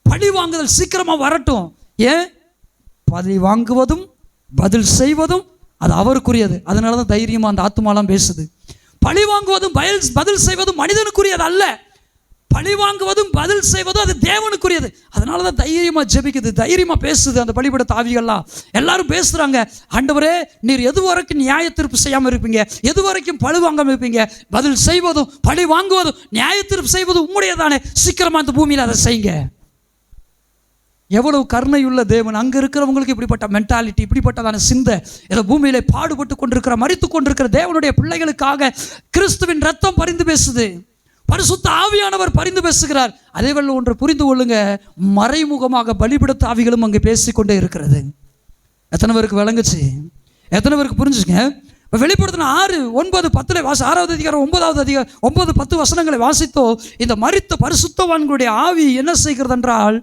பழி வாங்குதல் சீக்கிரமா வரட்டும். ஏன்? பழி வாங்குவதும் பதில் செய்வதும் அது அவருக்குரியது. அதனால தான் தைரியமா அந்த ஆத்துமாலாம் பேசுது. பழி வாங்குவதும் பதில் செய்வதும் மனிதனுக்குரியது அல்ல. பழி வாங்குவதும் பதில் செய்வதும் அது தேவனுக்குரியது. அதனால தான் தைரியமா ஜெபிக்குது, தைரியமா பேசுது. அந்த பலிபீட ஆவிகள்லாம் எல்லாரும் பேசுறாங்க, ஆண்டவரே, நீர் எது வரைக்கும் நியாய தீர்ப்பு செய்யாமல் இருப்பீங்க, எது வரைக்கும் பழி வாங்காமல் இருப்பீங்க, பதில் செய்வதும் பழி வாங்குவதும் நியாய தீர்ப்பு செய்வதும் உம்முடையதானே, சீக்கிரமா அந்த பூமியில் அதை செய்யுங்க. எவ்வளவு கருணையுள்ள தேவன்! அங்க இருக்கிறவங்களுக்கு இப்படிப்பட்ட மென்டாலிட்டி, இப்படிப்பட்டதான சிந்தை, ஏதோ பூமியில பாடுபட்டு கொண்டிருக்கிற, மரித்து கொண்டிருக்கிற தேவனுடைய பிள்ளைகளுக்காக கிறிஸ்துவின் ரத்தம் பரிந்து பேசுது, பரிசுத்த ஆவியானவர் பரிந்து பேசுகிறார். அதே வேளை ஒன்று புரிந்து கொள்ளுங்க, மறைமுகமாக பலிபீட ஆவிகளும் அங்கே பேசிக்கொண்டே இருக்கிறது. எத்தனை பேருக்கு விளங்குச்சு? எத்தனை பேருக்கு புரிஞ்சுங்க? வெளிப்படுத்தின 6:9-10 6வது அதிகாரம் 9வது அதிகாரம் 9-10 வசனங்களை வாசித்தோ இந்த மரித்த பரிசுத்தவான்களுடைய ஆவி என்ன செய்கிறது என்றால்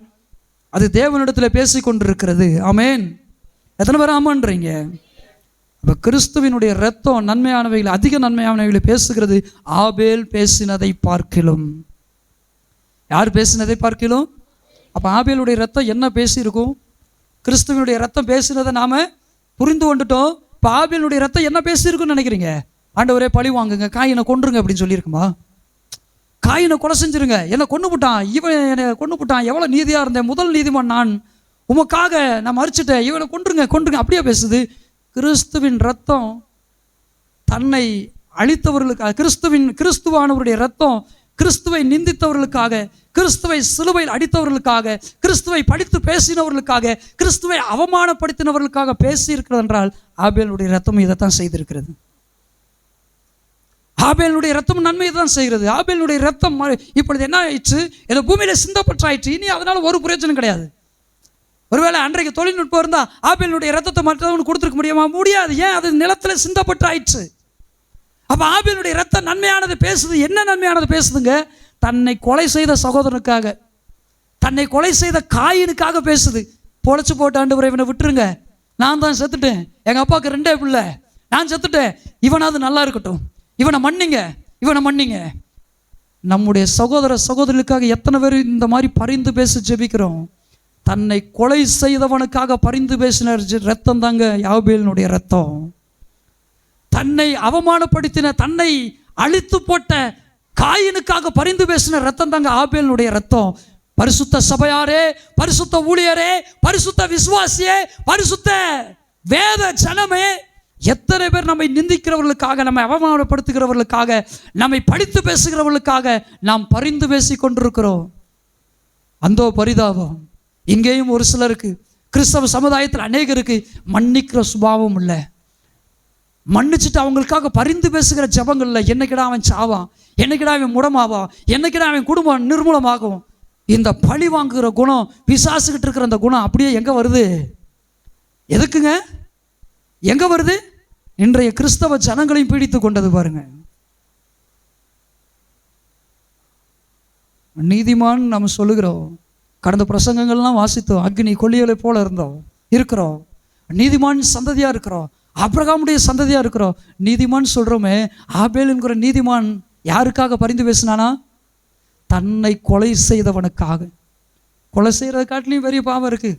அது தேவனிடத்தில் பேசிக்கொண்டிருக்கிறது. ஆமேன். எத்தனை பேர் ஆமான்றீங்க? அப்ப கிறிஸ்துவினுடைய ரத்தம் நன்மையானவைகள், அதிக நன்மையானவைகளை பேசுகிறது. ஆபேல் பேசினதை பார்க்கிலும். யார் பேசினதை பார்க்கிலும்? அப்ப ஆபேலுடைய ரத்தம் என்ன பேசியிருக்கும்? கிறிஸ்துவனுடைய ரத்தம் பேசினதை நாம புரிந்து கொண்டுட்டோம். இப்ப ஆபேலுடைய ரத்தம் என்ன பேசியிருக்குன்னு நினைக்கிறீங்க? ஆண்டவரே, பழி வாங்குங்க, காயினை கொன்றுங்க அப்படின்னு சொல்லியிருக்குமா? காயினை கொலை செஞ்சிருங்க, என்னை கொண்டு போட்டான், இவன் என்னை கொண்டு போட்டான், எவ்வளோ நீதியாக இருந்தேன், முதல் நீதிமான் நான், உமக்காக நான் மறிச்சிட்டேன், இவனை கொன்றுங்க அப்படியே பேசுது. கிறிஸ்துவின் ரத்தம் தன்னை அழித்தவர்களுக்காக, கிறிஸ்துவானவருடைய ரத்தம் கிறிஸ்துவை நிந்தித்தவர்களுக்காக, கிறிஸ்துவை சிலுவையில் அடித்தவர்களுக்காக, கிறிஸ்துவை படித்து பேசினவர்களுக்காக, கிறிஸ்துவை அவமானப்படுத்தினவர்களுக்காக பேசி இருக்கிறது என்றால் ஆபேலுடைய ரத்தம் இதைத்தான் செய்திருக்கிறது. ஆபேலுடைய ரத்தம் நன்மையை தான் செய்கிறது. ஆபேலுடைய ரத்தம் இப்பொழுது என்ன ஆயிடுச்சு? இந்த பூமியில சிந்தப்பட்டாயிடுச்சு. இனி அதனால ஒரு பிரயோஜனம் கிடையாது. ஒருவேளை அன்றைக்கு தொழில்நுட்பம் இருந்தா ஆபேலுடைய ரத்தத்தை மற்றவனுக்கு கொடுத்துருக்க முடியுமா? முடியாது. ஏன்? அது நிலத்துல சிந்தப்பட்டாயிடுச்சு. அப்ப ஆபேலுடைய ரத்தம் நன்மையானது பேசுது. என்ன நன்மையானது பேசுதுங்க? தன்னை கொலை செய்த சகோதரனுக்காக, தன்னை கொலை செய்த காயினுக்காக பேசுது. பொழைச்சு போட்டு ஆண்டவரே, இவனை விட்டுருங்க, நான் தான் செத்துட்டேன், எங்க அப்பாவுக்கு 2 பிள்ளை, நான் செத்துட்டேன், இவனாவது நல்லா இருக்கட்டும், இவனை மன்னிங்க. நம்முடைய சகோதரர்களுக்காக எத்தனை பேர் இந்த மாதிரி பரிந்து பேசி ஜெபிக்கிறோம்? தன்னை கொலை செய்தவனுக்காக பரிந்து பேசின ரத்தம் தாங்க ஆபேலினுடைய ரத்தம். தன்னை அவமானப்படுத்தின, தன்னை அழித்து போட்ட காயினுக்காக பரிந்து பேசின ரத்தம் தாங்க ஆபேலினுடைய ரத்தம். பரிசுத்த சபையாரே, பரிசுத்த ஊழியரே, பரிசுத்த விசுவாசியே, பரிசுத்த வேத ஜனமே, எத்தனை பேர் நம்மை நிந்திக்கிறவர்களுக்காக, நம்மை அவமானப்படுத்துகிறவர்களுக்காக, நம்மை படித்து பேசுகிறவர்களுக்காக நாம் பரிந்து பேசி கொண்டிருக்கிறோம். அந்தோ பரிதாபம். இங்கேயும் ஒரு சிலருக்கு, கிறிஸ்தவ சமுதாயத்தில் அநேகருக்கு மன்னிக்கிற சுபாவம் இல்லை. மன்னிச்சுட்டு அவங்களுக்காக பரிந்து பேசுகிற ஜபங்கள்ல என்னைக்கிடா அவன் சாவான், என்னைக்கிடா அவன் முடமாவான், என்னைக்கிடா அவன் குடும்பம் நிர்மூலமாகும். இந்த பழி வாங்குகிற குணம், பிசாசுகிட்டு இருக்கிற அந்த குணம் அப்படியே எங்க வருது? எதுக்குங்க எங்க வருது? இன்றைய கிறிஸ்தவ ஜனங்களையும் பீடித்து கொண்டது பாருங்க. நீதிமான் நம்ம சொல்லுகிறோம், கடந்த பிரசங்கங்கள்லாம் வாசித்தோம், அக்னி கொள்ளியலை போல இருக்கிறோம், நீதிமான் சந்ததியா இருக்கிறோம், ஆபிரகாமுடைய சந்ததியா இருக்கிறோம். நீதிமான் சொல்றோமே, ஆபேல் என்கிற நீதிமான் யாருக்காக பரிந்து பேசினானா? தன்னை கொலை செய்தவனுக்காக. கொலை செய்யறதை காட்டிலையும் பெரிய பாவம் இருக்கு.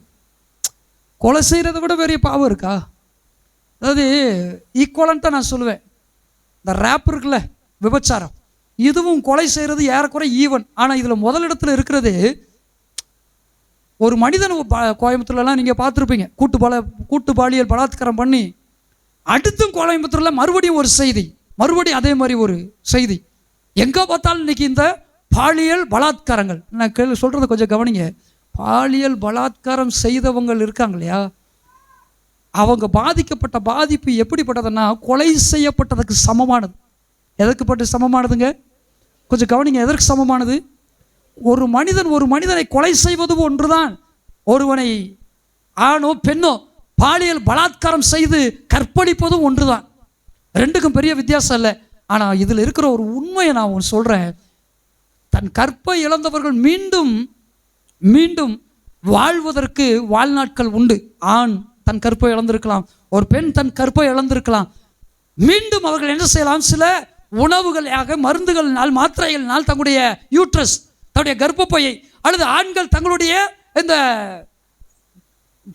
கொலை செய்யறதை விட பெரிய பாவம் இருக்கா? அதாவது ஈக்குவலன்ட் தான் நான் சொல்லுவேன். இந்த ரேப் இருக்குல்ல, விபச்சாரம், இதுவும் கொலை செய்கிறது ஏறக்குறை ஈவன். ஆனால் இதில் முதலிடத்தில் இருக்கிறது ஒரு மனிதன். கோயம்புத்தூர்லாம் நீங்கள் பார்த்துருப்பீங்க, கூட்டு பாலியல் பலாத்காரம் பண்ணி அடுத்தும் கோயம்புத்தூரில் மறுபடியும் ஒரு செய்தி, மறுபடியும் அதே மாதிரி ஒரு செய்தி. எங்கே பார்த்தாலும் இன்னைக்கு இந்த பாலியல் பலாத்காரங்கள். நான் சொல்கிறத கொஞ்சம் கவனிங்க. பாலியல் பலாத்காரம் செய்தவங்க இருக்காங்க இல்லையா, அவங்க பாதிக்கப்பட்ட பாதிப்பு எப்படிப்பட்டதுன்னா கொலை செய்யப்பட்டதுக்கு சமமானது. எதற்கு பட்டு சமமானதுங்க? கொஞ்சம் கவனிங்க. எதற்கு சமமானது? ஒரு மனிதனை கொலை செய்வது ஒன்றுதான், ஒருவனை ஆணோ பெண்ணோ பாலியல் பலாத்காரம் செய்து கற்பழிப்பதும் ஒன்றுதான். ரெண்டுக்கும் பெரிய வித்தியாசம் இல்லை. ஆனால் இதில் இருக்கிற ஒரு உண்மையை நான் ஒன்று சொல்கிறேன். தன் கற்பை இழந்தவர்கள் மீண்டும் மீண்டும் வாழ்வதற்கு வாழ்நாட்கள் உண்டு. ஆண் தன் கற்பை இழந்திருக்கலாம், ஒரு பெண் தன் கற்பை இழந்திருக்கலாம். மீண்டும் அவர்கள் என்ன செய்யலாம்? சில உணவுகளாக, மருந்துகளினால், மாத்திரைகளினால் தங்களுடைய யூட்ரஸ், தன்னுடைய கர்ப்பப்பையை, அல்லது ஆண்கள் தங்களுடைய இந்த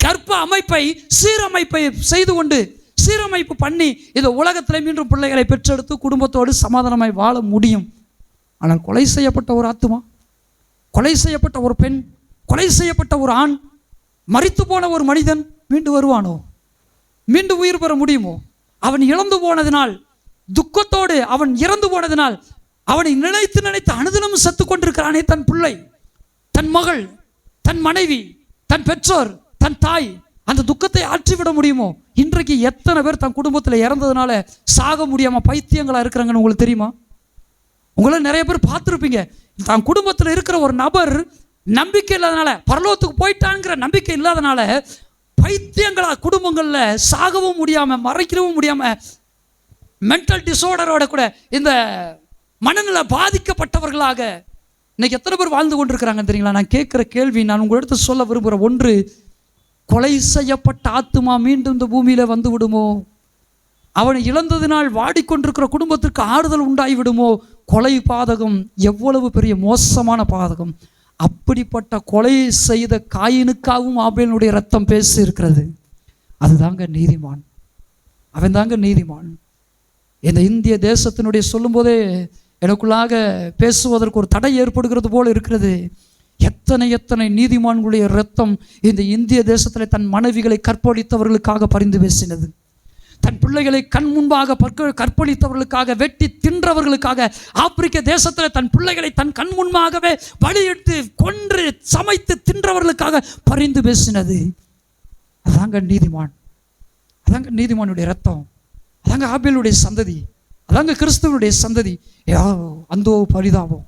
கர்ப்ப அமைப்பை சீரமைப்பை செய்து கொண்டு, சீரமைப்பு பண்ணி இந்த உலகத்தில் மீண்டும் பிள்ளைகளை பெற்றெடுத்து குடும்பத்தோடு சமாதானமாய் வாழ முடியும். ஆனால் கொலை செய்யப்பட்ட ஒரு ஆத்துமா, கொலை செய்யப்பட்ட ஒரு பெண், கொலை செய்யப்பட்ட ஒரு ஆண், மரித்து போன ஒரு மனிதன் மீண்டும் வருவானோ? மீண்டும் உயிர் பெற முடியுமோ? அவன் இழந்து போனதினால், துக்கத்தோடு அவன் இறந்து போனதினால், அவனை நினைத்து நினைத்து அனுதினமும் செத்து கொண்டிருக்கிறானே தன் பிள்ளை, தன் மகள், தன் மனைவி, தன் பெற்றோர், தன் தாய், அந்த துக்கத்தை ஆற்றிவிட முடியுமோ? இன்றைக்கு எத்தனை பேர் தன் குடும்பத்தில் இறந்ததுனால சாக முடியாம பைத்தியங்களா இருக்கிறாங்கன்னு உங்களுக்கு தெரியுமா? உங்களை நிறைய பேர் பார்த்துருப்பீங்க. தன் குடும்பத்தில் இருக்கிற ஒரு நபர் நம்பிக்கை இல்லாதனால, பரலோகத்துக்கு போயிட்டான்ங்கிற நம்பிக்கை இல்லாதனால பைத்தியங்களா குடும்பங்களில் சாகவும் முடியாம, மறைக்கவும் முடியாம, மென்டல் டிஸார்டரோட கூட இந்த மனநிலை பாதிக்கப்பட்டவர்களாக இன்னைக்கு எத்தனை பேர் வாழ்ந்து கொண்டிருக்கிறாங்க தெரியுங்களா? நான் கேட்குற கேள்வி, நான் உங்களிடத்து சொல்ல விரும்புகிற ஒன்று, கொலை செய்யப்பட்ட ஆத்துமா மீண்டும் இந்த பூமியில வந்து விடுமோ? அவனை இழந்ததினால் வாடிக்கொண்டிருக்கிற குடும்பத்திற்கு ஆறுதல் உண்டாகி விடுமோ? கொலை பாதகம் எவ்வளவு பெரிய மோசமான பாதகம்! அப்படிப்பட்ட கொலை செய்த காயினுக்காகவும் ஆபேலுடைய ரத்தம் பேசி இருக்கிறது. அதுதாங்க நீதிமான், அவன் தாங்க நீதிமான். இந்த இந்திய தேசத்தினுடைய சொல்லும் போதே எனக்குள்ளாக பேசுவதற்கு ஒரு தடை ஏற்படுகிறது போல இருக்கிறது. எத்தனை எத்தனை நீதிமான்களுடைய ரத்தம் இந்த இந்திய தேசத்தில் தன் மனைவிகளை கற்பழித்தவர்களுக்காக பரிந்து பேசினது, தன் பிள்ளைகளை கண் முன்பாக கற்பழித்தவர்களுக்காக, வெட்டி தின்றவர்களுக்காக, ஆப்பிரிக்க தேசத்தில் தன் பிள்ளைகளை தன் கண் முன்பாகவே பலியிட்டு கொன்று சமைத்து தின்றவர்களுக்காக பரிந்து பேசினது. அதாங்க நீதிமான், அதாங்க நீதிமானுடைய ரத்தம், அதாங்க ஆபேலுடைய சந்ததி, அதாங்க கிறிஸ்துவனுடைய சந்ததி. அந்தோ பரிதாபம்!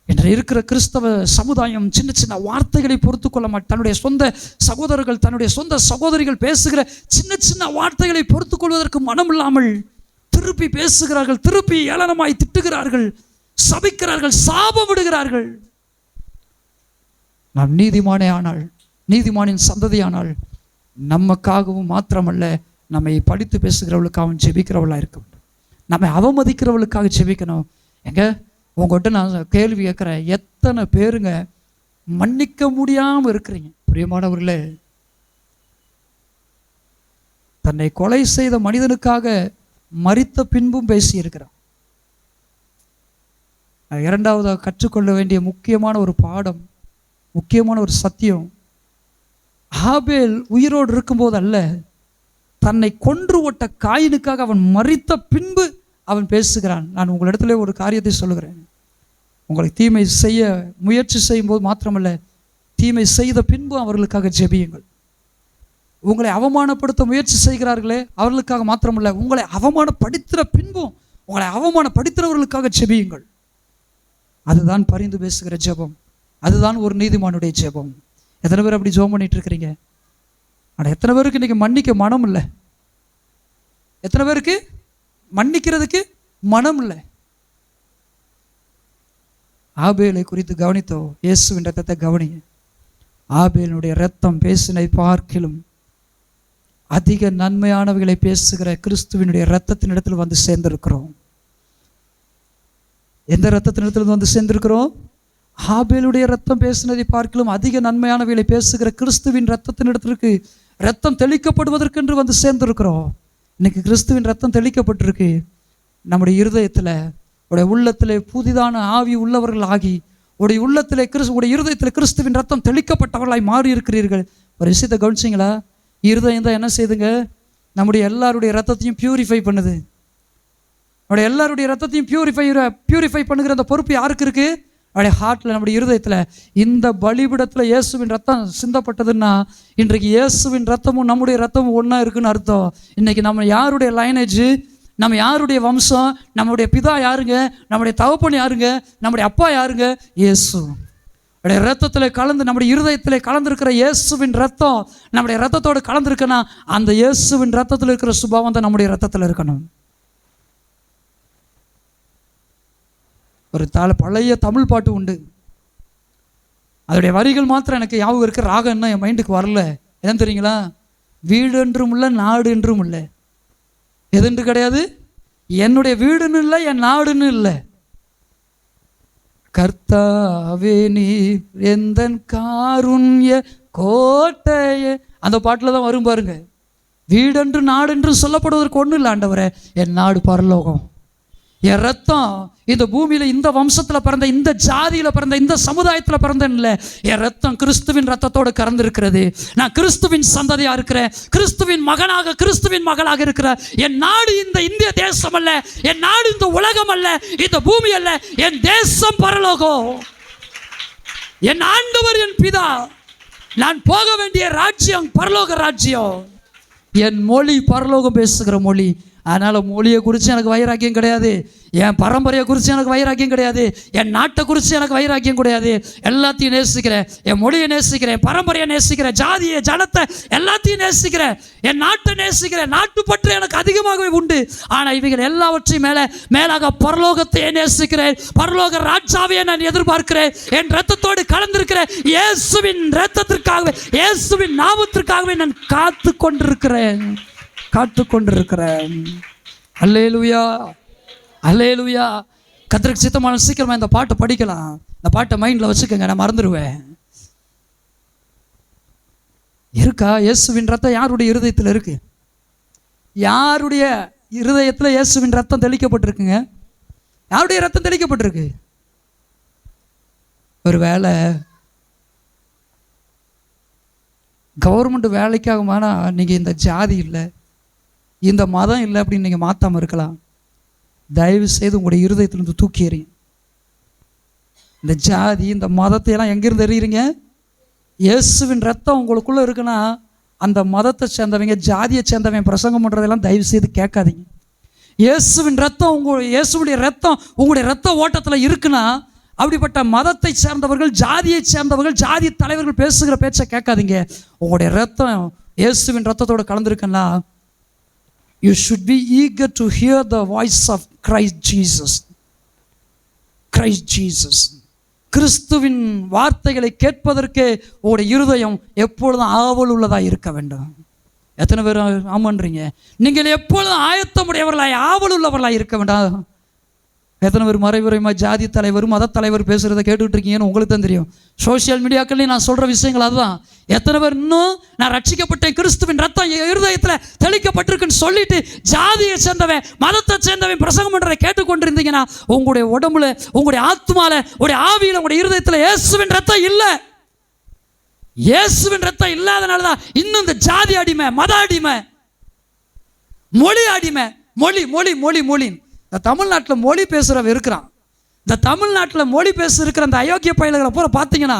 என்று இருக்கிற கிறிஸ்தவ சமுதாயம் சின்ன சின்ன வார்த்தைகளை பொறுத்து கொள்ள மாட்டேன். தன்னுடைய சொந்த சகோதரர்கள், தன்னுடைய சொந்த சகோதரிகள் பேசுகிற சின்ன சின்ன வார்த்தைகளை பொறுத்து கொள்வதற்கு மனம் இல்லாமல் திருப்பி பேசுகிறார்கள், திருப்பி ஏளனமாய் திட்டுகிறார்கள், சபிக்கிறார்கள், சாபம் விடுகிறார்கள். நாம் நீதிமானே ஆனால், நீதிமானின் சந்ததியானால், நமக்காகவும் மாத்திரமல்ல, நம்மை படித்து பேசுகிறவளுக்காகவும் ஜெபிக்கிறவளா இருக்க வேண்டும். நம்மை அவமதிக்கிறவளுக்காக ஜெபிக்கணும். எங்க உங்கள்கிட்ட நான் கேள்வி கேட்குறேன், எத்தனை பேருங்க மன்னிக்க முடியாமல் இருக்கிறீங்க? பிரியமானவர்களே, தன்னை கொலை செய்த மனிதனுக்காக மரித்த பின்பும் பேசியிருக்கிறான். இரண்டாவதாக கற்றுக்கொள்ள வேண்டிய முக்கியமான ஒரு பாடம், முக்கியமான ஒரு சத்தியம். ஆபேல் உயிரோடு இருக்கும்போது அல்ல, தன்னை கொன்று ஓட்ட காயினுக்காக அவன் மரித்த பின்பு அவன் பேசுகிறான். நான் உங்களிடத்துல ஒரு காரியத்தை சொல்லுகிறேன். உங்களை தீமை செய்ய முயற்சி செய்யும் போது மாத்திரமல்ல, தீமை செய்த பின்பு அவர்களுக்காக ஜெபியுங்கள். உங்களை அவமானப்படுத்த முயற்சி செய்கிறார்களே, அவர்களுக்காக மாத்திரமல்ல, உங்களை அவமானப்படுத்துகிற பின்பும் உங்களை அவமானப்படுத்துகிறவர்களுக்காக ஜெபியுங்கள். அதுதான் பரிந்து பேசுகிற ஜெபம். அதுதான் ஒரு நீதிமானுடைய ஜெபம். எத்தனை பேர் அப்படி ஜெபம் பண்ணிட்டு இருக்கிறீங்க? ஆனால் எத்தனை பேருக்கு இன்னைக்கு மன்னிக்க மனம் இல்லை? எத்தனை பேருக்கு மன்னிக்கிறதுக்கு மனம் இல்லை? ஆபேலை குறித்து கவனித்தோ, இயேசுவின் ரத்தத்தை கவனிங்க. ஆபேலுடைய ரத்தம் பேசினை பார்க்கிலும் அதிக நன்மையானவைகளை பேசுகிற கிறிஸ்துவினுடைய ரத்தத்தின் இடத்துல வந்து சேர்ந்திருக்கிறோம். எந்த ரத்தத்தின் இடத்துல வந்து சேர்ந்திருக்கிறோம்? ஆபேலுடைய ரத்தம் பேசினதை பார்க்கிலும் அதிக நன்மையானவைகளை பேசுகிற கிறிஸ்துவின் ரத்தத்தின் இடத்திற்கு ரத்தம் தெளிக்கப்படுவதற்கென்று வந்து சேர்ந்திருக்கிறோம். இன்னைக்கு கிறிஸ்துவின் ரத்தம் தெளிக்கப்பட்டிருக்கு. நம்முடைய இருதயத்தில், உடைய உள்ளத்திலே புதிதான ஆவி உள்ளவர்கள் ஆகி, உடைய உள்ளத்திலே உடைய இருதயத்தில் கிறிஸ்துவின் ரத்தம் தெளிக்கப்பட்டவர்களாய் மாறி இருக்கிறீர்கள். ஒரு விஷயத்தை கவனிச்சிங்களா? இருதயம் தான் என்ன செய்துங்க? நம்முடைய எல்லாருடைய ரத்தத்தையும் பியூரிஃபை பண்ணுது. நம்முடைய எல்லாருடைய ரத்தத்தையும் பியூரிஃபை பண்ணுகிற அந்த பொறுப்பு யாருக்கு இருக்கு? நம்முடைய ஹார்ட்டில், நம்முடைய இருதயத்தில். இந்த பலிபீடத்தில் இயேசுவின் ரத்தம் சிந்தப்பட்டதுன்னா இன்றைக்கு இயேசுவின் ரத்தமும் நம்முடைய ரத்தமும் ஒன்றா இருக்குன்னு அர்த்தம். இன்னைக்கு நம்ம யாருடைய லைனேஜ், நம்ம யாருடைய வம்சம், நம்முடைய பிதா யாருங்க, நம்முடைய தகப்பன் யாருங்க, நம்முடைய அப்பா யாருங்க? இயேசு. நம்முடைய ரத்தத்தில் கலந்து, நம்முடைய இருதயத்தில் கலந்துருக்கிற இயேசுவின் ரத்தம் நம்முடைய ரத்தத்தோடு கலந்துருக்குன்னா அந்த இயேசுவின் ரத்தத்தில் இருக்கிற சுபாவம் தான் நம்முடைய ரத்தத்தில் இருக்கணும். ஒரு பழைய தமிழ் பாட்டு உண்டு. அதோடைய வரிகள் மாத்திரம் எனக்கு ஞாபகம் இருக்க, ராகம் என்ன என் மைண்டுக்கு வரல. என்ன தெரியுங்களா? வீடு என்றும் இல்லை, நாடு என்றும் இல்லை. எதுன்று கிடையாது? என்னுடைய வீடுன்னு இல்லை, என் நாடுன்னு இல்லை. கர்த்தாவே நீர் எந்தன் காருண்ய கோட்டையே, அந்த பாட்டில் தான் வரும் பாருங்க. வீடென்று நாடென்று சொல்லப்படுவதற்கு ஒன்றும் இல்லை ஆண்டவரே, என் நாடு பரலோகம். என் ரத்தம் இந்த பூமியில், இந்த வம்சத்தில் பிறந்த, இந்த ஜாதியில் பிறந்த, இந்த சமுதாயத்தில் பிறந்தேன் இல்லை, என் ரத்தம் கிறிஸ்துவின் ரத்தத்தோடு கறந்திருக்கிறது. நான் கிறிஸ்துவின் சந்ததியாக இருக்கிறேன், கிறிஸ்துவின் மகனாக, கிறிஸ்துவின் மகளாக இருக்கிற என் நாடு இந்த இந்திய தேசம் அல்ல, என் நாடு இந்த உலகம் அல்ல, இந்த பூமி அல்ல, என் தேசம் பரலோகம். என் ஆண்டவர் என் பிதா. நான் போக வேண்டிய ராஜ்யம் பரலோக ராஜ்யம். என் மொழி பரலோகம் பேசுகிற மொழி. அதனால் மொழியை குறித்து எனக்கு வைராக்கியம் கிடையாது, என் பரம்பரையை குறித்து எனக்கு வைராக்கியம் கிடையாது, என் நாட்டை குறித்து எனக்கு வைராக்கியம் கிடையாது. எல்லாத்தையும் நேசிக்கிறேன். என் மொழியை நேசிக்கிறேன், பரம்பரையை நேசிக்கிறேன், ஜாதியை, ஜனத்தை எல்லாத்தையும் நேசிக்கிறேன், என் நாட்டை நேசிக்கிறேன். நாட்டுப்பற்று எனக்கு அதிகமாகவே உண்டு. ஆனால் இவைகள் எல்லாவற்றையும் மேலாக பரலோகத்தையே நேசிக்கிறேன். பரலோக ராஜாவையே நான் எதிர்பார்க்கிறேன். என் ரத்தத்தோடு கலந்திருக்கிறேன். இயேசுவின் ரத்தத்திற்காகவே, இயேசுவின் நாமத்திற்காகவே நான் காத்து கொண்டிருக்கிறேன். அல்லேலூயா, அல்லேலூயா. கர்த்தருக்கு சித்தமான சீக்கிரமா இந்த பாட்டை படிக்கலாம். இந்த பாட்டை மைண்டில் வச்சுக்கோங்க, நான் மறந்துடுவேன். இருக்கா? இயேசுவின் ரத்தம் யாருடைய இருதயத்தில் இருக்கு? யாருடைய இருதயத்தில் இயேசுவின் ரத்தம் தெளிக்கப்பட்டிருக்குங்க? யாருடைய ரத்தம் தெளிக்கப்பட்டிருக்கு? ஒரு வேளை கவர்மெண்ட் வேலைக்காக வேணா நீங்கள் இந்த ஜாதி இல்லை, இந்த மதம் இல்லை அப்படின்னு நீங்கள் மாற்றாமல் இருக்கலாம். தயவு செய்து உங்களுடைய இருதயத்திலிருந்து தூக்கி எறிங்க. இந்த ஜாதி, இந்த மதத்தையெல்லாம் எங்கேருந்து எறிகிறீங்க? இயேசுவின் ரத்தம் உங்களுக்குள்ளே இருக்குன்னா அந்த மதத்தை சேர்ந்தவங்க, ஜாதியை சேர்ந்தவங்க பிரசங்கம் பண்ணுறதெல்லாம் தயவு செய்து கேட்காதீங்க. இயேசுவின் ரத்தம் இயேசுடைய ரத்தம் உங்களுடைய ரத்த ஓட்டத்தில் இருக்குன்னா அப்படிப்பட்ட மதத்தை சேர்ந்தவர்கள், ஜாதியை சேர்ந்தவர்கள், ஜாதி தலைவர்கள் பேசுகிற பேச்சை கேட்காதீங்க. உங்களுடைய ரத்தம் இயேசுவின் ரத்தத்தோடு கலந்துருக்குன்னா you should be eager to hear the voice of Christ Jesus. Christ Jesus. கிறிஸ்துவின் வார்த்தைகளை கேட்பதற்கு உங்களுடைய இருதயம் எப்பொழுதும் ஆவல் உள்ளதாக இருக்க வேண்டும். எத்தனை பேர் ஆமான்றீங்க? நீங்கள் எப்பொழுதும் ஆயத்தமுடையவர்களாய், ஆவல் உள்ளவர்களாக இருக்க வேண்டாம். எத்தனை பேர் மறைமுறையாக ஜாதி தலைவர், மத தலைவர் பேசுகிறத கேட்டுக்கிட்டு இருக்கீங்கன்னு உங்களுக்கு தான் தெரியும். சோசியல் மீடியாக்கள்லையும் நான் சொல்கிற விஷயங்கள் அதுதான். எத்தனை பேர் இன்னும் நான் ரட்சிக்கப்பட்டேன், கிறிஸ்துவின் ரத்தம் இருதயத்தில் தெளிக்கப்பட்டிருக்குன்னு சொல்லிட்டு ஜாதியை சேர்ந்தவன், மதத்தை சேர்ந்தவன் பிரசங்கம் பண்ணுறதை கேட்டுக்கொண்டிருந்தீங்கன்னா உங்களுடைய உடம்புல, உங்களுடைய ஆத்மாவில், உங்களுடைய ஆவியில், உங்களுடைய இருதயத்தில் இயேசுவின் ரத்தம் இல்லை. இயேசுவின் ரத்தம் இல்லாதனால தான் இன்னும் இந்த ஜாதி அடிமை, மத அடிமை, மொழி அடிமை. மொழி மொழி மொழி மொழி. இந்த தமிழ்நாட்டில் மொழி பேசுகிறவன் இருக்கிறான். இந்த தமிழ்நாட்டில் மொழி இருக்கிற அந்த அயோக்கிய பயல்களை பூரா பார்த்தீங்கன்னா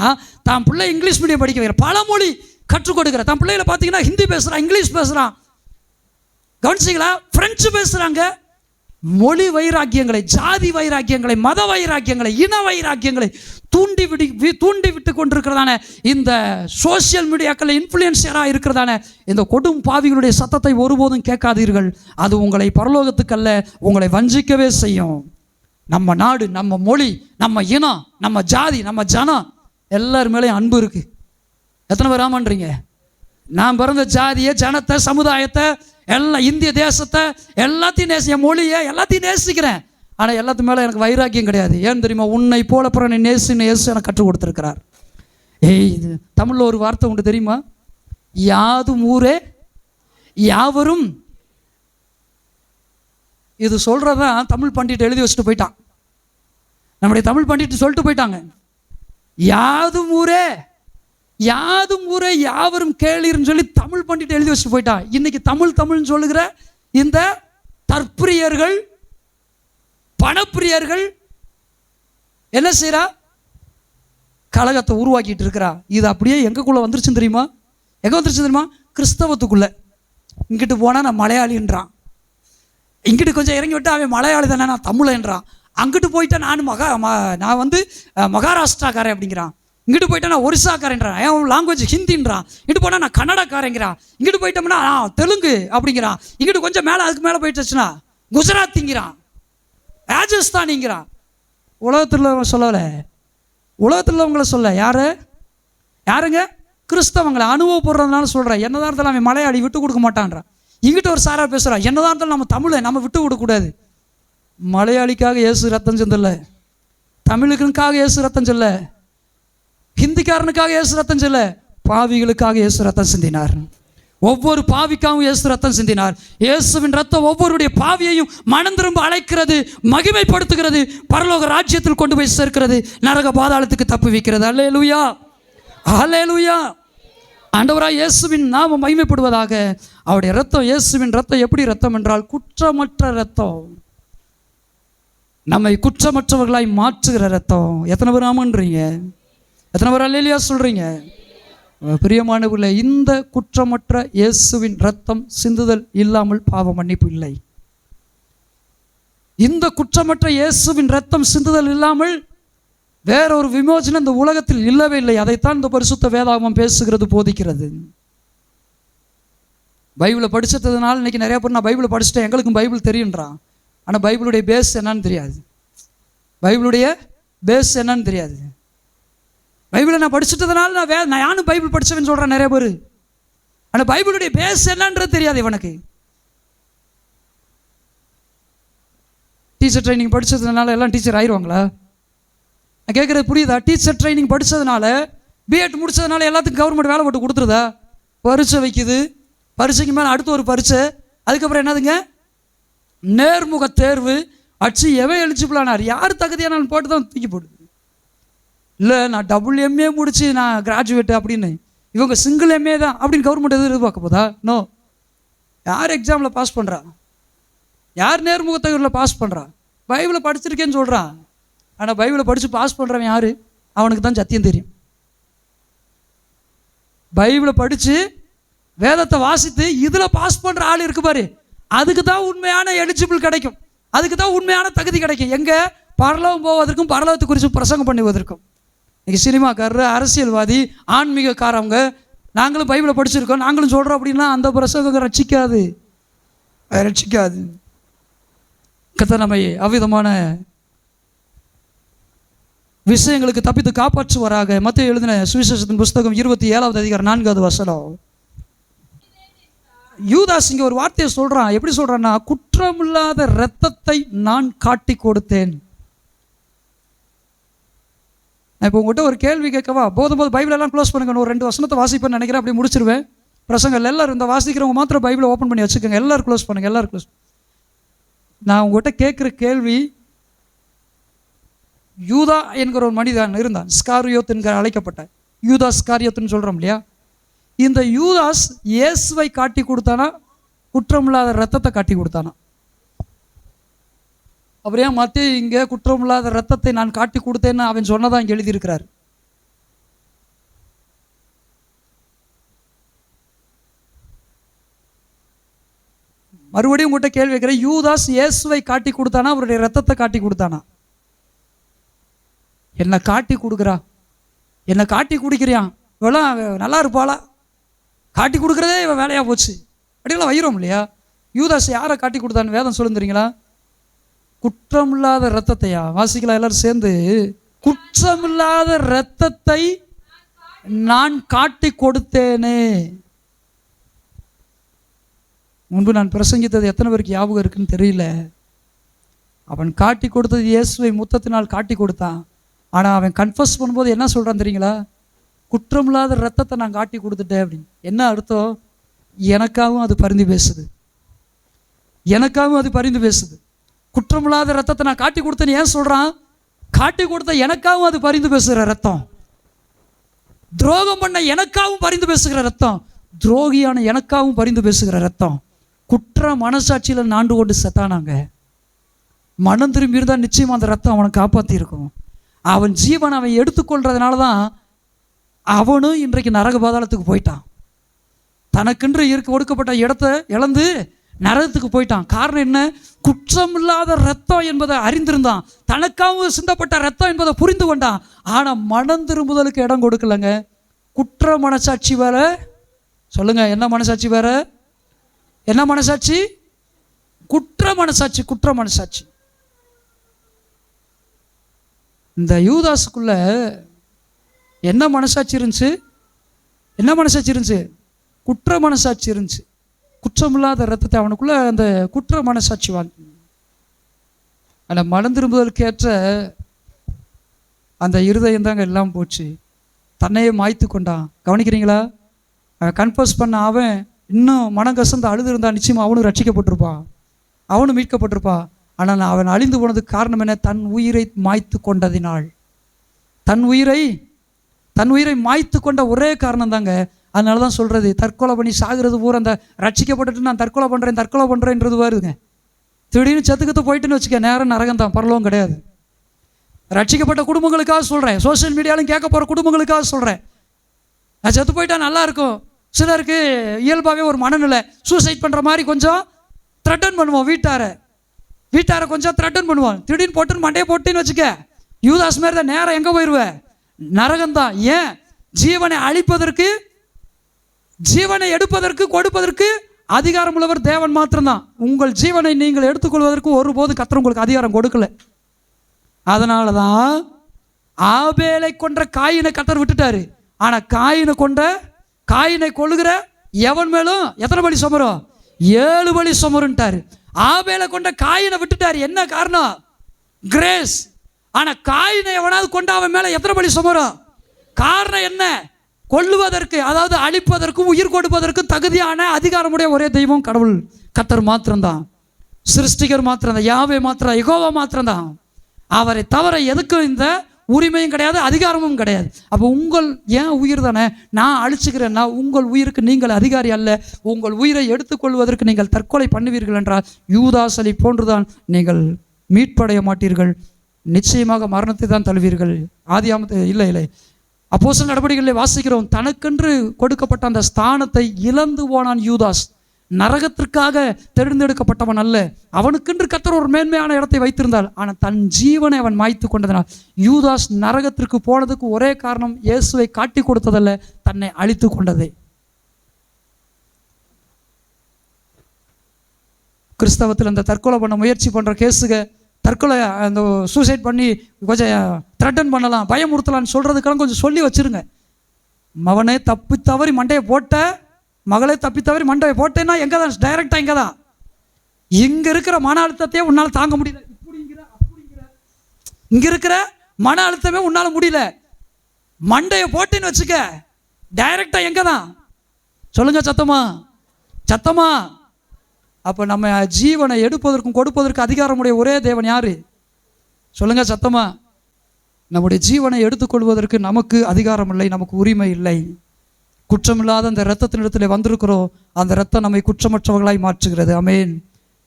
தான் பிள்ளை இங்கிலீஷ் மீடியம் படிக்க வைக்கிற, பல மொழி கற்றுக் கொடுக்குற. தான் பிள்ளைகளை பார்த்தீங்கன்னா ஹிந்தி பேசுகிறான், இங்கிலீஷ் பேசுகிறான், கவனிச்சிங்களா, பிரெஞ்சு பேசுகிறாங்க. மொழி வைராக்கியங்களை, ஜாதி வைராக்கியங்களை, மத வைராக்கியங்களை, இன வைராக்கியங்களை தூண்டி விட்டு கொண்டிருக்கிறதான இந்த சோசியல் மீடியாக்களில் இன்ஃப்ளூயன்சராக இருக்கிறதான இந்த கொடும் பாவிகளுடைய சத்தத்தை ஒருபோதும் கேட்காதீர்கள். அது உங்களை பரலோகத்துக்கல்ல, உங்களை வஞ்சிக்கவே செய்யும். நம்ம நாடு, நம்ம மொழி, நம்ம இனம், நம்ம ஜாதி, நம்ம ஜனம் எல்லார் மேலேயும் அன்பு இருக்கு. எத்தனை பேர் ஆமான்றீங்க? நான் பிறந்த ஜாதியை, ஜனத்தை, சமுதாயத்தை, எல்லாம் இந்திய தேசத்தை எல்லாத்தையும் என் மொழியை எல்லாத்தையும் நேசிக்கிறேன். ஆனால் எல்லாத்து மேலே எனக்கு வைராக்கியம் கிடையாது. ஏன்னு தெரியுமா? உன்னை போல பிறனை நேசின்னு இயேசு எனக்கு கற்றுக் கொடுத்துருக்கிறார். இது தமிழில் ஒரு வார்த்தை உண்டு தெரியுமா? யாதும் ஊரே யாவரும். இது சொல்கிறதான் தமிழ் பண்டிட் எழுதி வச்சுட்டு போயிட்டான். நம்முடைய தமிழ் பண்டிட் சொல்லிட்டு போயிட்டாங்க, யாதும் ஊரே யாதும் ஊரே யாவரும் கேளீர்னு சொல்லி தமிழ் பண்டிட் எழுதி வச்சுட்டு போயிட்டான். இன்னைக்கு தமிழ்னு சொல்லுகிற இந்த தற்பிரியர்கள், பணப்பிரியர்கள் என்ன செய்யறா? கலகத்தை உருவாக்கிட்டு இருக்கிறா. இது அப்படியே எங்கக்குள்ள வந்துருச்சுன்னு தெரியுமா? எங்க வந்துருச்சு தெரியுமா? கிறிஸ்தவத்துக்குள்ள. இங்கிட்டு போனா நான் மலையாளின்றான், இங்கிட்டு கொஞ்சம் இறங்கி விட்டு அவன் மலையாளி தானே நான் தமிழன்றான், அங்கிட்டு போயிட்டா நான் வந்து மகாராஷ்டிராக்காரன் அப்படிங்கிறான், இங்கிட்டு போயிட்டா நான் ஒரிசாக்காரன்றான், என் லாங்குவேஜ் ஹிந்தின்றான், இங்கிட்டு போனால் நான் கன்னடக்காரங்கிறான், இங்கிட்டு போயிட்டோம்னா தெலுங்கு அப்படிங்கிறான், இங்கிட்டு கொஞ்சம் மேலே அதுக்கு மேலே போயிட்டுச்சுன்னா குஜராத்திங்கிறான், ராஜஸ்தானிங்கிறான். உலகத்தில் சொல்லலை, உலகத்தில் உங்களை சொல்ல யாருங்க? கிறிஸ்தவங்களை அனுபவப்படுறதுனால சொல்கிறேன். என்னதான் இருந்தாலும் அவன் மலையாளி விட்டு கொடுக்க மாட்டான்றான். இங்கிட்ட ஒரு சாரா பேசுகிறான், என்னதான் இருந்தாலும் நம்ம தமிழை நம்ம விட்டு கொடுக்கக்கூடாது. மலையாளிக்காக இயேசு ரத்தம் செஞ்சல, தமிழுக்காக இயேசு ரத்தம் செல்ல, ஹிந்திக்காரனுக்காக இயேசு ரத்தம் செல்ல, பாவிகளுக்காக இயேசு ரத்தம் சிந்தினார். ஒவ்வொரு பாவிக்காகவும் இயேசு ரத்தம் சிந்தினார். இயேசுவின் ரத்தம் ஒவ்வொருடைய பாவியையும் மனம் திரும்ப அழைக்கிறது, மகிமைப்படுத்துகிறது, பரலோக ராஜ்யத்தில் கொண்டு போய் சேர்க்கிறது, நரக பாதாளத்துக்கு தப்பு வைக்கிறது. அல்லேலூயா, அல்லேலூயா. ஆண்டவராய் இயேசுவின் நாமம் மகிமைப்படுவதாக. அவருடைய ரத்தம், இயேசுவின் ரத்தம் எப்படி ரத்தம் என்றால் குற்றமற்ற ரத்தம், நம்மை குற்றமற்றவர்களாய் மாற்றுகிற ரத்தம். எத்தனை பேர் ஆமன்றீங்க? எத்தனை பேர் அல்லேலூயா சொல்றீங்க? பிரியமானவர்களே, இந்த குற்றமற்ற இயேசுவின் ரத்தம் சிந்துதல் இல்லாமல் பாவ மன்னிப்பு இல்லை. இந்த குற்றமற்ற இயேசுவின் ரத்தம் சிந்துதல் இல்லாமல் வேற ஒரு விமோசனம் இந்த உலகத்தில் இல்லவே இல்லை. அதைத்தான் இந்த பரிசுத்த வேதாகமம் பேசுகிறது, போதிக்கிறது. பைபிளை படிச்சதுனால இன்னைக்கு நிறைய பேர் நான் பைபிளை படிச்சுட்டேன், எங்களுக்கும் பைபிள் தெரியுன்றான். ஆனால் பைபிளுடைய பேஸ் என்னன்னு தெரியாது. பைபிளுடைய பேஸ் என்னன்னு தெரியாது. பைபிளை நான் படிச்சுட்டதுனால நான் யானும் பைபிள் படிச்சவன்னு சொல்கிறேன் நிறைய பேர். ஆனால் பைபிளுடைய பேஸ் என்னன்றது தெரியாது இவனுக்கு. டீச்சர் ட்ரைனிங் படித்ததுனால எல்லாம் டீச்சர் ஆயிடுவாங்களா? நான் கேட்குறது புரியுதா? டீச்சர் ட்ரைனிங் படித்ததுனால, பிஎட் முடித்ததுனால எல்லாத்துக்கும் கவர்மெண்ட் வேலை போட்டு கொடுத்துருதா? பரீட்சை வைக்குது, பரீட்சைக்கு மேலே அடுத்து ஒரு பரீட்சை, அதுக்கப்புறம் என்னதுங்க நேர்முக தேர்வு அடிச்சு எவன் எலிஜிபிளானார், யார் தகுதியானாலும் போட்டு தான் தூக்கி போடுது. இல்லை நான் டபுள் எம்ஏ முடிச்சு நான் கிராஜுவேட்டு அப்படின்னு, இவங்க சிங்கிள் எம்ஏ தான் அப்படின்னு கவர்மெண்ட் எதுவும் எதிர்பார்க்க போதா? நோ. யார் எக்ஸாமில் பாஸ் பண்ணுறா? யார் நேர்முக தேர்வில் பாஸ் பண்ணுறா? பைபிளை படிச்சிருக்கேன்னு சொல்கிறான். ஆனால் பைபிளை படித்து பாஸ் பண்ணுறவன் யார்? அவனுக்கு தான் சத்தியம் தெரியும். பைபிளை படித்து வேதத்தை வாசித்து இதில் பாஸ் பண்ணுற ஆள் இருக்கு பாரு, அதுக்கு தான் உண்மையான எலிஜிபிள் கிடைக்கும், அதுக்கு தான் உண்மையான தகுதி கிடைக்கும். எங்கே? பரலோகம் போவதற்கும் பரலோகத்தை குறித்து பிரசங்கம் பண்ணுவதற்கும். இன்றைக்கி சினிமாக்காரர், அரசியல்வாதி, ஆன்மீகக்காரவங்க, நாங்களும் பைபிளை படிச்சிருக்கோம் நாங்களும் சொல்கிறோம் அப்படின்னா அந்த பிரசங்கம் ரட்சிக்காது, ரட்சிக்காது. கர்த்தர் நம்மை அவ்விதமான விஷயங்களுக்கு தப்பித்து காப்பாற்றுவாராக. மத்தேயு எழுதின சுவிசேஷத்தின் புஸ்தகம் 27வது அதிகாரம் 4வது வசனம். யூதாஸ் இங்கே ஒரு வார்த்தையை சொல்கிறான். எப்படி சொல்கிறான்னா, குற்றமில்லாத இரத்தத்தை நான் காட்டி கொடுத்தேன். நான் இப்போ உங்கள்கிட்ட ஒரு கேள்வி கேட்கவா? போது பைபிளெல்லாம் க்ளோஸ் பண்ணுங்க. ஒரு 2 வசனத்தை வாசிப்பேன்னு நினைக்கிறேன், அப்படி முடிச்சிருவேன் பிரசங்கள். எல்லாரும் இந்த வாசிக்கிறவங்க மாத்திரம் பைபிளை ஓப்பன் பண்ணி வச்சுக்கோங்க. எல்லோரும் க்ளோஸ் பண்ணுங்க, எல்லோரும் க்ளோஸ். நான் உங்கள்கிட்ட கேட்குற கேள்வி, யூதா என்கிற ஒரு மனிதன் இருந்தான், ஸ்காரியோத் என்கிற அழைக்கப்பட்ட யூதாஸ் காரியத்துன்னு சொல்கிறோம் இல்லையா? இந்த யூதாஸ் இயேசுவை காட்டி கொடுத்தானா, குற்றமில்லாத இரத்தத்தை காட்டி கொடுத்தானா? அப்புறம் ஏன் மத்தேயு இங்கே குற்றமில்லாத இரத்தத்தை நான் காட்டி கொடுத்தேன்னு அவன் சொன்னதான் இங்கே எழுதியிருக்கிறார். மறுபடியும் உங்கள்கிட்ட கேள்வி வைக்கிறேன், யூதாஸ் இயேசுவை காட்டி கொடுத்தானா, அவருடைய ரத்தத்தை காட்டி கொடுத்தானா? என்னை காட்டி கொடுக்குறா, என்னை காட்டி குடிக்கிறியான், இவெல்லாம் நல்லா இருப்பாளா, காட்டி கொடுக்குறதே இவன் வேலையாக போச்சு அப்படிலாம் வைரோம் இல்லையா? யூதாஸ் யாரை காட்டி கொடுத்தான்னு வேதம் சொல்லுறீங்களா? குற்றமில்லாத இரத்தத்தையா? வாசிக்கலாம் எல்லாரும் சேர்ந்து. குற்றமில்லாத இரத்தத்தை நான் காட்டி கொடுத்தேனே. முன்பு நான் பிரசங்கித்தது எத்தனை பேருக்கு ஞாபகம் இருக்குன்னு தெரியல. அவன் காட்டி கொடுத்தது இயேசுவை முத்தத்தினால் காட்டி கொடுத்தான். ஆனால் அவன் கன்ஃபஸ் பண்ணும்போது என்ன சொல்கிறான் தெரியுங்களா? குற்றமில்லாத இரத்தத்தை நான் காட்டி கொடுத்துட்டேன் அப்படின்னு. என்ன அர்த்தம்? எனக்காகவும் அது பரிந்து பேசுது, எனக்காகவும் அது பரிந்து பேசுது. குற்றமில்லாத இரத்தத்தை நான் காட்டி கொடுத்தேன்னு ஏன் சொல்கிறான்? காட்டி கொடுத்த எனக்காகவும் அது பரிந்து பேசுகிற ரத்தம். துரோகம் பண்ண எனக்காகவும் பரிந்து பேசுகிற ரத்தம், துரோகியான எனக்காகவும் பரிந்து பேசுகிற ரத்தம். குற்ற மனசாட்சியில் நாண்டு கொண்டு செத்தானாங்க. மனம் திரும்பி இருந்தால் நிச்சயமாக அந்த ரத்தம் அவனை காப்பாற்றி இருக்கும். அவன் ஜீவன் அவன் எடுத்துக்கொள்றதுனால தான் அவனும் இன்றைக்கு நரக பாதாளத்துக்கு போயிட்டான். தனக்கென்று ஒடுக்கப்பட்ட இடத்தை இழந்து நரகத்துக்கு போயிட்டான். காரணம் என்ன? குற்றமில்லாத ரத்தம் என்பதை அறிந்திருந்தான், தனக்காகவும் சிந்தப்பட்ட ரத்தம் என்பதை புரிந்து கொண்டான். ஆனால் மனம் திரும்புதலுக்கு இடம் கொடுக்கலங்க. குற்ற மனசாட்சி வேற. சொல்லுங்க, என்ன மனசாட்சி வேற? என்ன மனசாட்சி? குற்ற மனசாட்சி. குற்ற மனசாட்சி. இந்த யூதாஸுக்குள்ள என்ன மனசாட்சி இருந்துச்சு? என்ன மனசாட்சி இருந்துச்சு? குற்ற மனசாட்சி இருந்துச்சு. குற்றமில்லாத ரத்தத்தை அவனுக்குள்ள அந்த குற்ற மனசாட்சி வாழ்ந்து அந்த மனம் திரும்புதலுக்கு ஏற்ற அந்த இருதயம் தாங்க எல்லாம் போச்சு. தன்னையே மாய்த்து கொண்டான். கவனிக்கிறீங்களா? அவன் கன்ஃபஸ் பண்ண அவன் இன்னும் மனம் கசந்து அழுது இருந்தான், நிச்சயமாக அவனும் ரட்சிக்கப்பட்டிருப்பான், அவனும் மீட்கப்பட்டிருப்பான். ஆனால் அவன் அழிந்து போனதுக்கு காரணம் என்ன? தன் உயிரை மாய்த்து கொண்டதினால். தன் உயிரை மாய்த்து கொண்ட ஒரே காரணம் தாங்க. அதனால தான் சொல்கிறது, தற்கொலை பண்ணி சாகிறது பூரா அந்த ரட்சிக்கப்பட்டுட்டு நான் தற்கொலை பண்ணுறேன்றது வருதுங்க. திடீர்னு செத்துக்கத்து போயிட்டுன்னு வச்சுக்க, நேரம் நரகம் தான், பரலோகம் கிடையாது. ரட்சிக்கப்பட்ட குடும்பங்களுக்காக சொல்கிறேன், சோசியல் மீடியாலும் கேட்க போகிற குடும்பங்களுக்காக சொல்கிறேன். நான் செத்து போயிட்டா நல்லா இருக்கும். சிலருக்கு இயல்பாகவே ஒரு மனநிலை, சூசைட் பண்ணுற மாதிரி கொஞ்சம் த்ரெட்டன் பண்ணுவோம். வீட்டாரை கொஞ்சம் த்ரெட்டன் பண்ணுவோம். திடீர்னு போட்டுன்னு மண்டையை போட்டுன்னு வச்சுக்க, யூதாஸ் மாதிரி தான், நேரம் எங்கே போயிடுவேன்? நரகம்தான். ஏன்? ஜீவனை அழிப்பதற்கு, ஜீவனை எடுப்பதற்கு, கொடுப்பதற்கு அதிகாரம் உள்ளவர் தேவன் மாத்திரம்தான். உங்கள் ஜீவனை நீங்கள் எடுத்துக்கொள்வதற்கு ஒருபோது கர்த்தர் உங்களுக்கு அதிகாரம் கொடுக்கல. அதனால தான் ஆபேலை கொன்ற காயினை கர்த்தர் விட்டுட்டாரு. ஆனால் காயினை கொள்ளுகிற எவன் மேலும் எத்தனை பலி சுமரும்? 7 பலி சுமருன்ட்டாரு. ஆபேலை கொண்ட காயினை விட்டுட்டாரு. என்ன காரணம்? கிரேஸ். ஆனால் காயினை எவனாவது கொண்ட அவன் மேலே எத்தனை பலி சுமரும்? காரணம் என்ன? கொல்லுவதற்கு, அதாவது அழிப்பதற்கு, உயிர் கொடுப்பதற்கு தகுதியான அதிகாரமுடைய ஒரே தெய்வம் கடவுள் கர்த்தர் மாத்திரம்தான். சிருஷ்டிகர் மாத்திரம்தான், யாவே மாத்திரம், யெகோவா மாத்திரம்தான். அவரை தவிர எதுக்கும் இந்த உரிமையும் கிடையாது, அதிகாரமும் கிடையாது. அப்போ உங்கள் ஏன் உயிர் தானே நான் அழிச்சுக்கிறேன்னா, உங்கள் உயிருக்கு நீங்கள் அதிகாரி அல்ல. உங்கள் உயிரை எடுத்துக்கொள்வதற்கு நீங்கள் தற்கொலை பண்ணுவீர்கள் என்றால் யூதாசலை போன்றுதான் நீங்கள் மீட்படைய மாட்டீர்கள். நிச்சயமாக மரணத்தை தான் தழுவீர்கள். ஆதியாமத்து இல்லை அப்போஸ்தலர் நடவடிக்கைகளில் வாசிக்கிறோம், தனக்கென்று கொடுக்கப்பட்ட அந்த ஸ்தானத்தை இழந்து போனான் யூதாஸ். நரகத்திற்காக தேர்ந்தெடுக்கப்பட்டவன் அல்ல. அவனுக்கென்று கர்த்தர் ஒரு மேன்மையான இடத்தை வைத்திருந்தார். ஆனால் தன் ஜீவனை அவன் மாய்த்து கொண்டதனால் யூதாஸ் நரகத்திற்கு போனதுக்கு ஒரே காரணம் இயேசுவை காட்டி கொடுத்ததல்ல, தன்னை அழித்து கொண்டதே. கிறிஸ்தவத்தில் அந்த தற்கொலை பண்ண முயற்சி பண்ணுற கேஸுக, தற்கொலை அந்த சூசைட் பண்ணி கொஞ்சம் த்ரெட்டன் பண்ணலாம், பயமுறுத்தலான்னு சொல்கிறதுக்கெல்லாம் கொஞ்சம் சொல்லி வச்சுருங்க. மகனே தப்பி தவறி மண்டையை போட்ட, மகளே தப்பி தவறி மண்டையை போட்டேன்னா எங்கே தான்? டைரெக்டாக இங்கே தான். இங்கே இருக்கிற மன அழுத்தத்தையே உன்னால் தாங்க முடியல, இங்கே இருக்கிற மன அழுத்தமே உன்னால் முடியல, மண்டையை போட்டேன்னு வச்சுக்க, டைரெக்டாக எங்கே தான்? சொல்லுங்க சத்தமா. அப்போ நம்ம ஜீவனை எடுப்பதற்கும் கொடுப்பதற்கும் அதிகாரமுடைய ஒரே தேவன் யாரு? சொல்லுங்க சத்தமா. நம்முடைய ஜீவனை எடுத்துக்கொள்வதற்கு நமக்கு அதிகாரம் இல்லை, நமக்கு உரிமை இல்லை. குற்றமில்லாத அந்த இரத்தத்தினிடத்தில் வந்திருக்கிறோம். அந்த இரத்தம் நம்மை குற்றமற்றவர்களாய் மாற்றுகிறது. ஆமென்.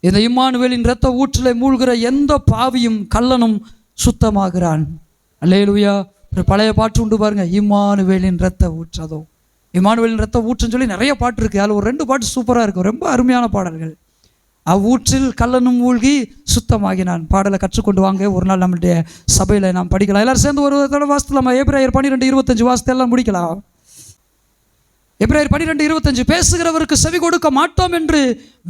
இந்த இம்மானுவேலின் இரத்த ஊற்றிலே மூழ்கிற எந்த பாவியும் கள்ளனும் சுத்தமாகிறான். அல்லேலூயா. பழைய பாட்டு உண்டு பாருங்க, இம்மானுவேலின் இரத்த ஊற்று. அதோ இம்மானுவேலின் இரத்த ஊற்றுன்னு சொல்லி நிறைய பாட்டு இருக்குது. அதில் ஒரு 2 பாட்டு சூப்பராக இருக்கும், ரொம்ப அருமையான பாடல்கள். அவ்வூற்றில் கள்ளனும் மூழ்கி சுத்தமாகினான். பாடலை கற்றுக்கொண்டு வாங்க, ஒரு நாள் நம்மளுடைய சபையில் நாம் படிக்கலாம். எல்லாரும் சேர்ந்து ஒரு தடவை வாசித்தலாமா? எபிரேயர் 12:25 வாசித்து எல்லாம் முடிக்கலாம். எபிரேயர் 12:25, பேசுகிறவருக்கு செவி கொடுக்க மாட்டோம் என்று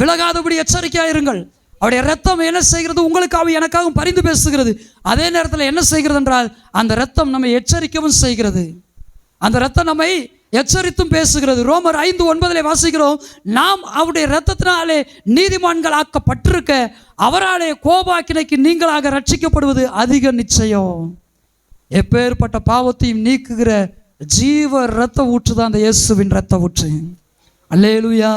விலகாதபடி எச்சரிக்கையாயிருங்கள். அவருடைய இரத்தம் என்ன செய்கிறது? உங்களுக்காகவும் எனக்காகவும் பரிந்து பேசுகிறது. அதே நேரத்தில் என்ன செய்கிறது என்றால், அந்த இரத்தம் நம்மை எச்சரிக்கவும் செய்கிறது. அந்த இரத்தம் நம்மை எச்சரித்தும் பேசுகிறது. ரோமர் 5:9 வாசிக்கிறோம், நாம் அவருடைய இரத்தத்தினாலே நீதிமான்கள் ஆக்கப்பட்டிருக்க அவராலே கோபாக்கினைக்கு நீங்களாக ரட்சிக்கப்படுவது அதிக நிச்சயம். எப்பேற்பட்ட பாவத்தையும் நீக்குகிற ஜீவ இரத்த ஊற்று தான் அந்த இயேசுவின் இரத்த ஊற்று. அல்லேலூயா.